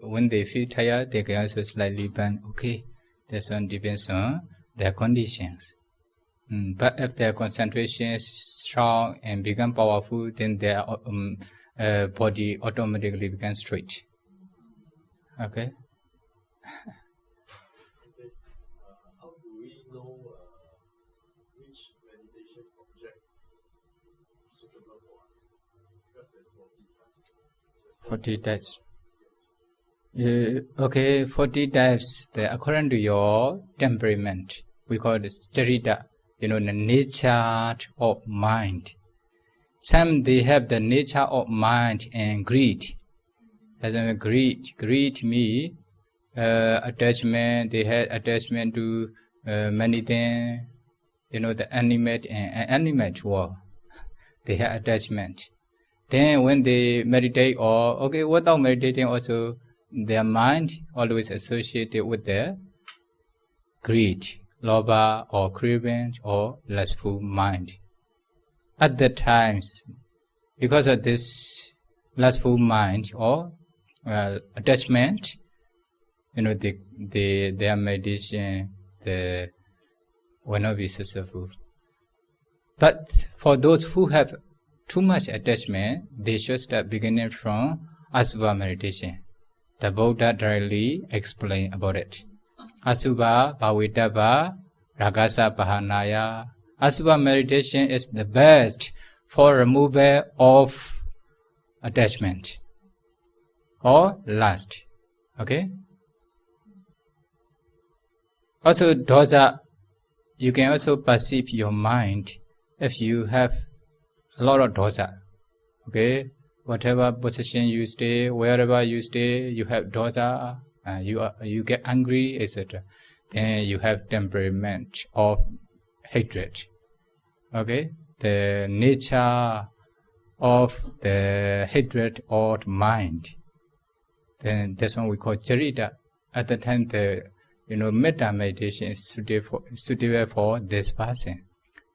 when they feel tired, they can also slightly bend. Okay, this one depends on their conditions. But if their concentration is strong and become powerful, then their body automatically becomes straight. Okay. How do we know which meditation object is suitable for us? Because there's 40 types. 40 types. Okay, 40 types. According to your temperament, we call this charita. The nature of mind. Some they have the nature of mind and greed. As in greed means attachment. They have attachment to many things. The animate and animate world. They have attachment. Then when they meditate, without meditating also, their mind always associated with their greed, lobha or craving or lustful mind. At that times, because of this lustful mind or attachment, their meditation will not be successful. But for those who have too much attachment, they should start beginning from Asubha meditation. The Buddha directly explained about it. Asubha Bhavitava Ragasa Pahanaya. Asubha meditation is the best for removal of attachment or lust. Okay? Also, dosa, you can also perceive your mind if you have a lot of dosa. Okay? Whatever position you stay, wherever you stay, you have dosa, you get angry, etc. Then you have temperament of hatred. Okay? The nature of the hatred or mind. Then that's what we call charita. At the time, the metta meditation is suitable for this person.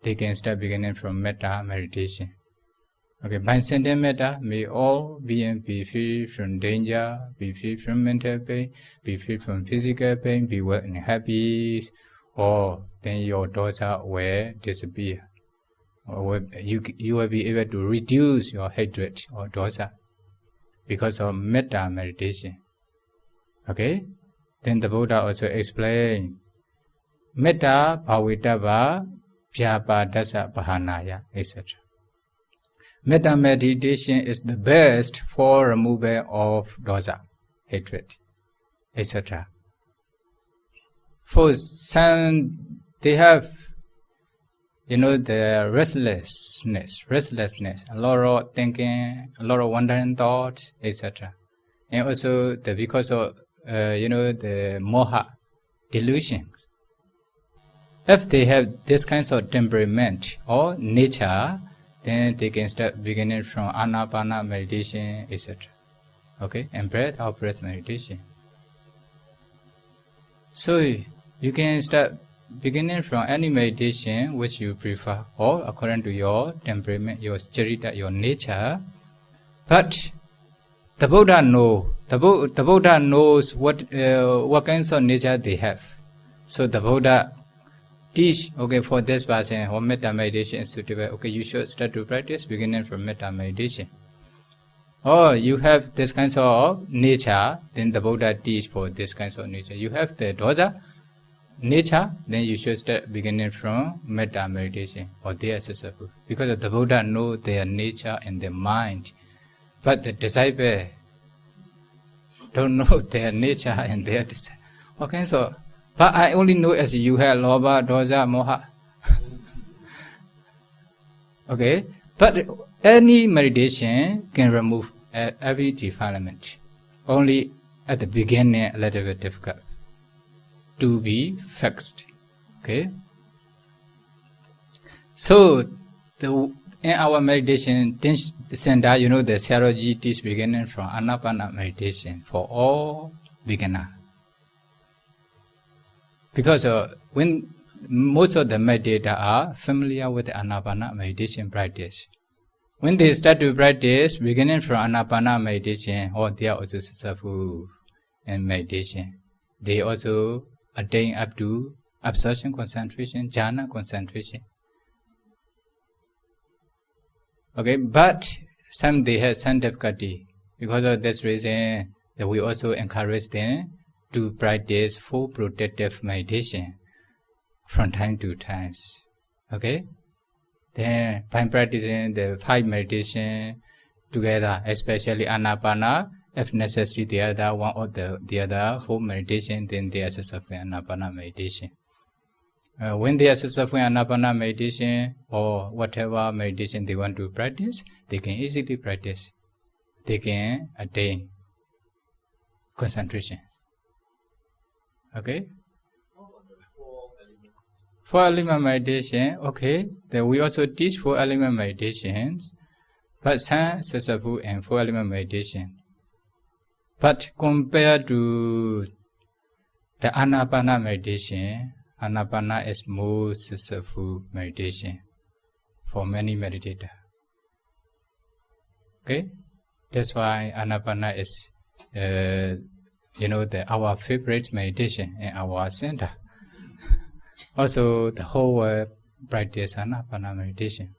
They can start beginning from metta meditation. Okay, by sending metta, may all beings be free from danger, be free from mental pain, be free from physical pain, be well and happy, or then your dosa will disappear. Or you will be able to reduce your hatred or dosa because of metta meditation. Okay? Then the Buddha also explained metta bhavitava vyapadasa pahanaya, etc. Metta meditation is the best for removal of dosa, hatred, etc. For some, they have, the restlessness, a lot of thinking, a lot of wandering thoughts, etc. And also because of, the moha, delusions. If they have this kind of temperament or nature, then they can start beginning from anapana meditation, etc. Okay, and breath meditation. So you can start beginning from any meditation which you prefer, or according to your temperament, your charita, your nature. But the Buddha knows what kinds of nature they have. So the Buddha teach, for this person, or metta meditation is suitable. You should start to practice beginning from metta meditation. Or you have this kinds of nature, then the Buddha teach for this kinds of nature. You have the dosa, nature, then you should start beginning from metta meditation, or they are successful. Because the Buddha knows their nature and their mind, but the disciple don't know their nature and their desire. Okay, so, but I only know as you have lobha, dosa, moha. Okay, but any meditation can remove every defilement. Only at the beginning, a little bit difficult to be fixed. Okay, so in our meditation center, you know, the Sayadaw teach beginning from Anapana meditation for all beginner. Because when most of the meditators are familiar with the Anapana meditation practice, when they start to practice beginning from Anapana meditation, or they are also successful in meditation, they also attain up to absorption concentration, jhana concentration. Okay, but some they have some difficulty. Because of this reason, that we also encourage them to practice full protective meditation from time to time. Okay, then by practicing the 5 meditation together, especially Anapana, if necessary, the other one or the other 4 meditation, then they are successful in Anapana meditation. When they are successful in Anapana meditation or whatever meditation they want to practice, they can easily practice. They can attain concentration. Okay? 4 element meditation, okay. Then we also teach 4 element meditations, but some successful in 4 element meditation. But compared to the Anapana meditation, Anapana is more successful meditation for many meditators. Okay, that's why Anapana is, our favorite meditation in our center. Also, the whole world practice Anapana meditation.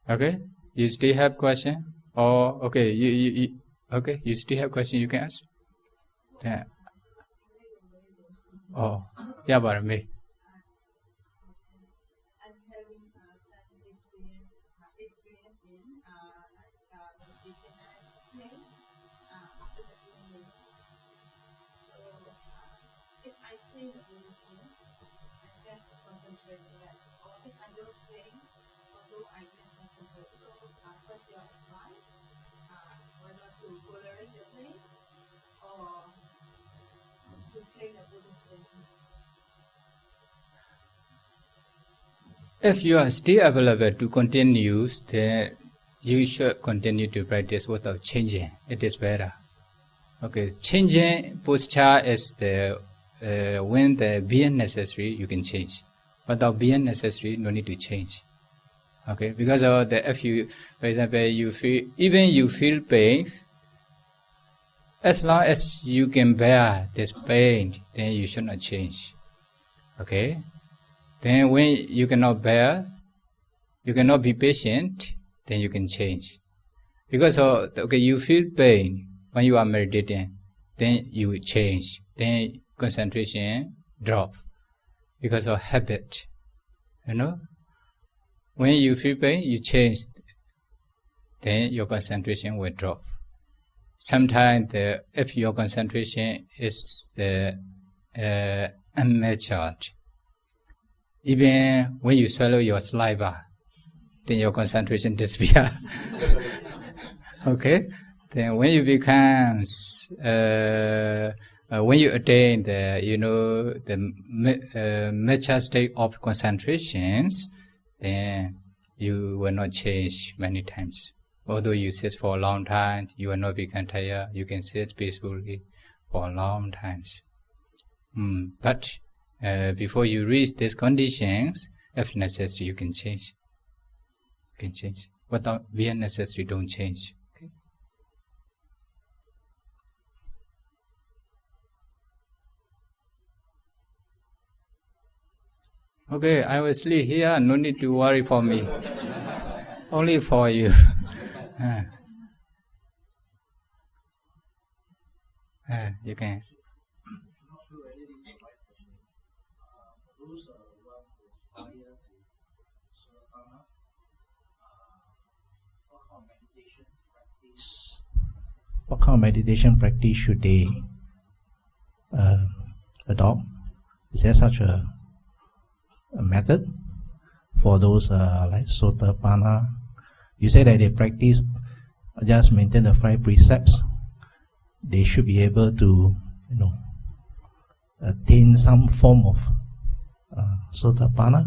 Okay, you still have question? Or okay, you still have question? You can ask. Yeah. Oh, yeah, but me. I'm having some experience in meditation and play after the illness. So if I change the position, I can concentrate on that. Or if I don't change, also I can concentrate. So what's your advice? Whether to tolerate the pain or to change the position? If you are still available to continue, then you should continue to practice without changing. It is better. Okay, changing posture is when the being necessary, you can change. Without being necessary, no need to change. Okay, because of if you, for example, you feel pain, as long as you can bear this pain, then you should not change. Okay. Then when you cannot bear, you cannot be patient, then you can change. Because you feel pain when you are meditating, then you change. Then concentration drop because of habit. You know, when you feel pain, you change. Then your concentration will drop. Sometimes if your concentration is unmatured, even when you swallow your saliva, then your concentration disappears. Okay? Then when you become, when you attain the mature state of concentrations, then you will not change many times. Although you sit for a long time, you will not become tired. You can sit peacefully for a long time. But before you reach these conditions, if necessary, you can change. You can change. Without being necessary, don't change. Okay, I will sleep here. No need to worry for me. Only for you. Not You can. sure whether this aspire to Sotapanna, what kind of meditation practice should they adopt? Is there such a method for those like Sotapanna? You say that they practice just maintain the 5 precepts. They should be able to, attain some form of Sotapanna.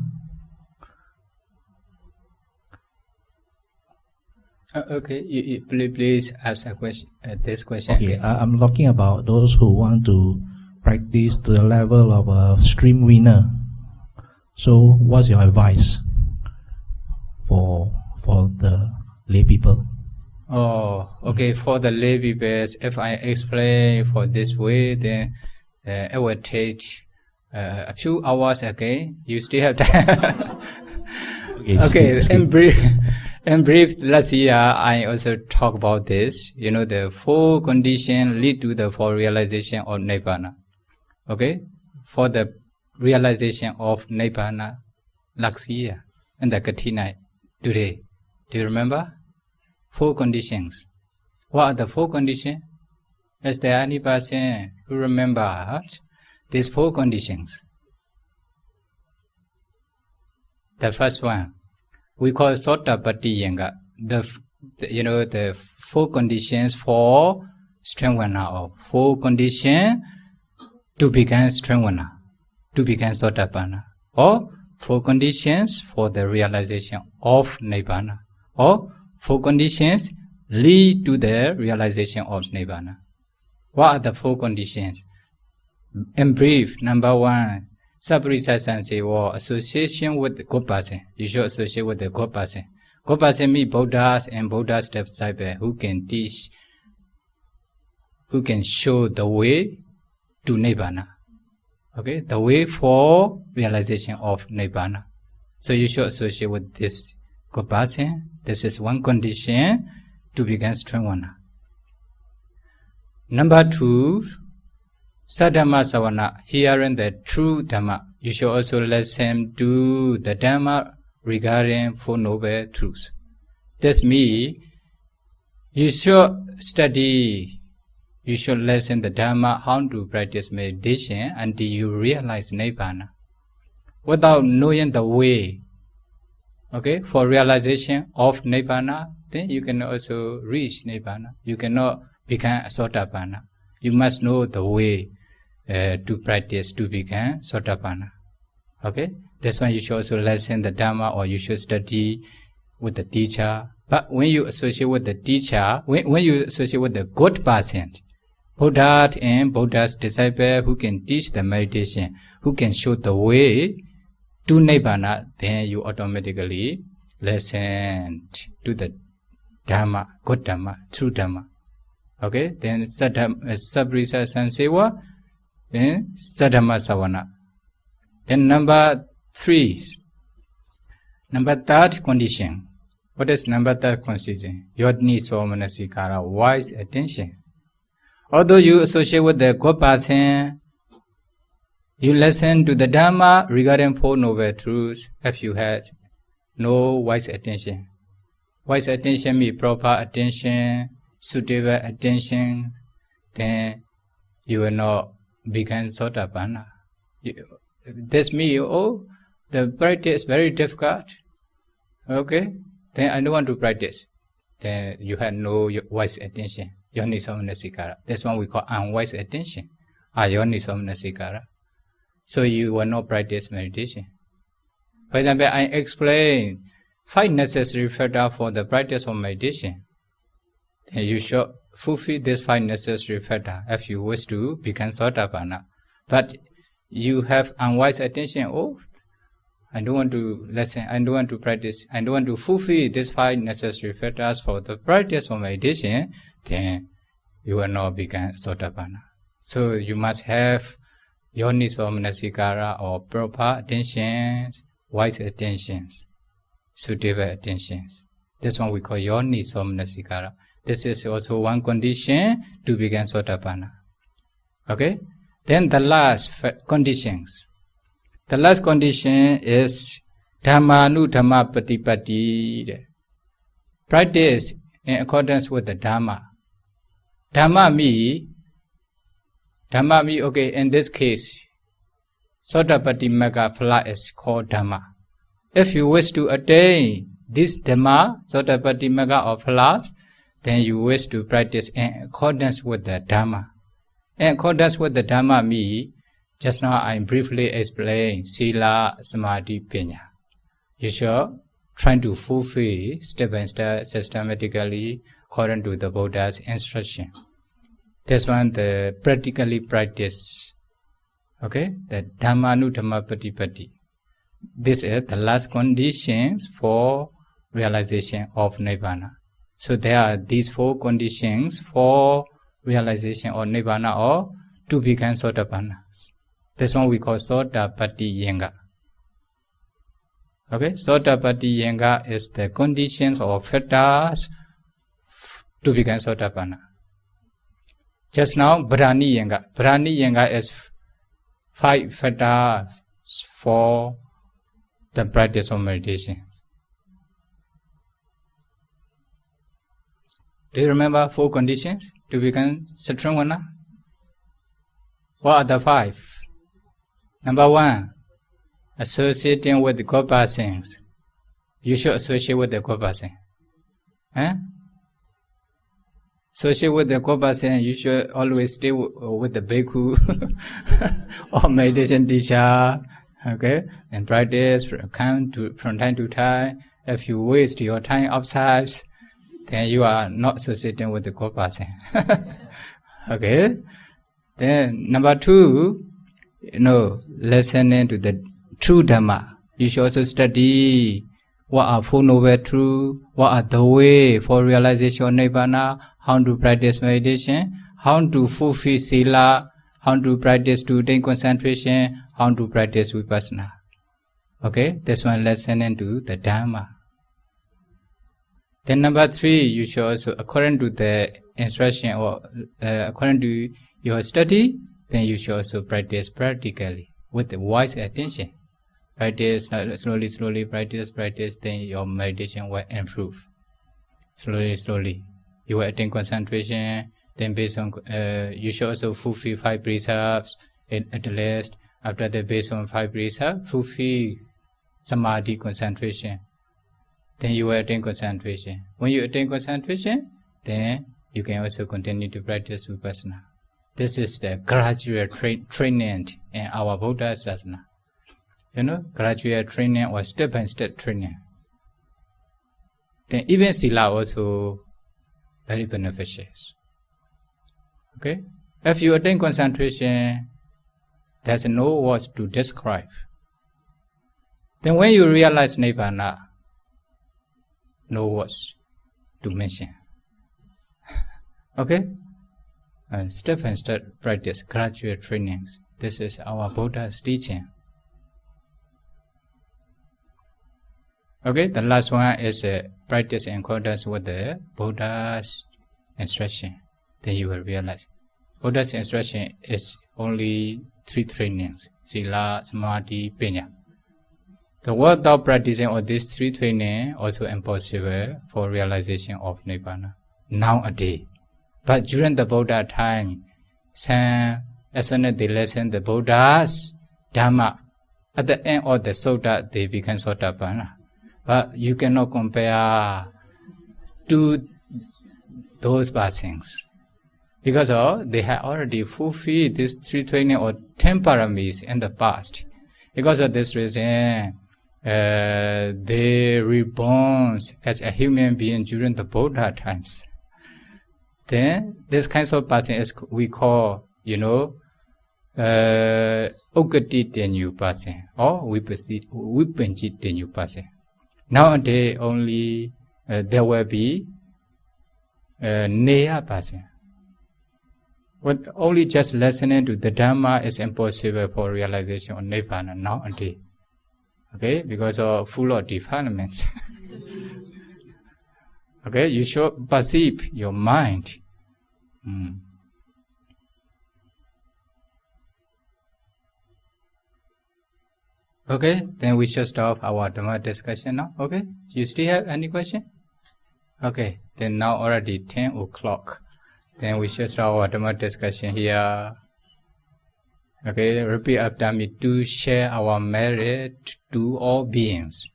Okay, you please ask a question. This question. Okay, I'm talking about those who want to practice to the level of a stream winner. So, what's your advice for the lay people? Oh, okay. For the lay people, if I explain for this way, then it will take a few hours again. You still have time. Okay. In brief, last year I also talked about this. The 4 conditions lead to the 4 realization of Nibbana. Okay, for the realization of Nibbana last year and the Kathina today. Do you remember? 4 conditions. What are the 4 conditions? Is there any person who remember these 4 conditions? The first one, we call Sotapatti Yanga. The 4 conditions for strengthener, or 4 conditions to become strengthener, to become Sotapanna, or 4 conditions for the realization of Nibbana, or 4 conditions lead to the realization of Nibbana. What are the 4 conditions? In brief, number 1, Sappurisa association with the good person. You should associate with the good person. Good person means Buddhas and Buddha's disciples who can teach, who can show the way to Nibbana. Okay, the way for realization of Nibbana. So you should associate with this good person. This is one condition to become strengthener. Number 2, Sadhamma Savana, hearing the true Dhamma. You should also listen to the Dhamma regarding 4 noble truths. This means you should study, you should listen the Dhamma, how to practice meditation until you realize Nibbana. Without knowing the way, okay, for realization of Nibbana, then you can also reach Nibbana. You cannot become a Sotapanna. You must know the way to practice to become Sotapanna. Okay, that's why you should also listen the Dhamma, or you should study with the teacher. But when you associate with the teacher, when you associate with the good person, Buddha and Buddha's disciple who can teach the meditation, who can show the way to Nibbana, then you automatically listen to the Dhamma, good Dhamma, true Dhamma. Okay, then Sabrisa Sansewa, then Sadhamma Savana. Then number 3, number 3rd condition. What is number 3rd condition? Yodni Somanasikara, wise attention. Although you associate with the good person, you listen to the Dhamma regarding 4 noble truths, if you have no wise attention. Wise attention means proper attention, suitable attention, then you will not become Sotapanna. This means, the practice is very difficult. Okay, then I don't want to practice. Then you have no wise attention. Yonisamanasikara. That's what we call unwise attention. Yonisamanasikara. So you will not practice meditation. For example, I explain 5 necessary factors for the practice of meditation. Then you should fulfill these 5 necessary factors if you wish to become Sotapanna. But you have unwise attention. I don't want to listen, I don't want to practice, I don't want to fulfill these 5 necessary factors for the practice of meditation, then you will not become Sotapanna. So you must have Yonisamanasikara, or proper attentions, wise attentions, suitable attentions. This one we call Yonisamanasikara. This is also one condition to become Sotapanna. Okay? Then the last conditions. The last condition is Dhammanu Dhamma Patipatti. Practice in accordance with the Dhamma. Dhamma means, okay, in this case, Sotapatti Magga Phala is called Dhamma. If you wish to attain this Dhamma, Sotapatti Magga or Phala, then you wish to practice in accordance with the Dhamma. In accordance with the Dhamma means, just now I briefly explained Sila, Samadhi, Panya. You should try to fulfill step by step systematically according to the Buddha's instruction. This one the practically practice. Okay, the Dhammanu Dhamma Patipatti. This is the last conditions for realization of Nibbana. So there are these 4 conditions for realization of Nibbana or to become Sotapanna. This one we call Sotapatti Yenga. Okay, Sotapatti Yenga is the conditions or factors to become Sotapanna. Just now, Brahni Yenga. Brahni Yenga is 5 factors for the practice of meditation. Do you remember 4 conditions to become Sattvanna? What are the 5? Number 1, associating with the good persons. You should associate with the good person. Associate with the good person, you should always stay with the bhikkhu or meditation teacher. Okay, and practice from time to time. If you waste your time outside, then you are not associating with the good person. Okay. Then number 2, listening to the true Dhamma. You should also study what are 4 noble truths, what are the way for realization of Nibbana, how to practice meditation, how to fulfill Sila, how to practice to attain concentration, how to practice Vipassana. Okay, this one listening to the Dhamma. Then number 3, you should also, according to the instruction or according to your study, then you should also practice practically with the wise attention. Practice slowly, practice, then your meditation will improve. Slowly. You will attain concentration, then based on, you should also fulfill 5 precepts at least. After that, based on 5 precepts, fulfill Samadhi concentration. Then you will attain concentration. When you attain concentration, then you can also continue to practice Vipassana. This is the gradual training in our Buddha Sasana. Gradual training or step-by-step training. Then even Sila also very beneficial. Okay? If you attain concentration, there's no words to describe. Then when you realize Nibbana, no words to mention. Okay? And step-by-step practice, gradual trainings. This is our Buddha's teaching. Okay, the last one is practice in accordance with the Buddha's instruction. Then you will realize Buddha's instruction is only 3 trainings: Sila, Samadhi, Panya. The without practicing of these 3 trainings also impossible for realization of Nibbana nowadays. But during the Buddha time, as soon as they listen the Buddha's Dhamma, at the end of the Sutta, they become Sotapanna. But you cannot compare to those persons. Because they have already fulfilled these 3 training or 10 paramis in the past. Because of this reason, they reborn as a human being during the Buddha times. Then this kind of person is we call, Uggati Tenyu person or Vipanchi Tenyu person. Nowadays only there will be Neya person. But only just listening to the Dhamma is impossible for realization of Nibbana nowadays. Okay, because of full of defilements. Okay, you should perceive your mind. Okay, then we should stop our Dhamma discussion now. Okay, you still have any question? Okay, then now already 10 o'clock. Then we should start our Dhamma discussion here. Okay, repeat after me to share our merit to all beings.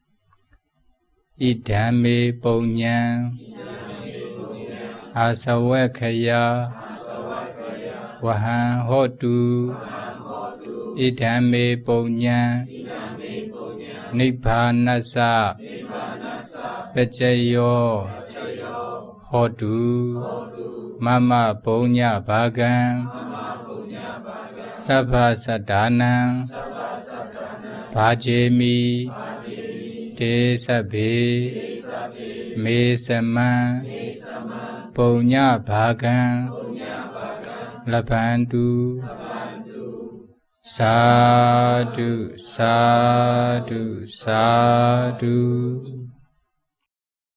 Idhame Punyam Asawakaya Vaham Hotu Idhame Punyam Nibbānassa Pacayo Hotu Mama Punya Bhagam Sabha Sadhanam Bhajemi Te Sabhe Me Samam Punya Bhagam Labhantu Sadhu Sadhu Sadhu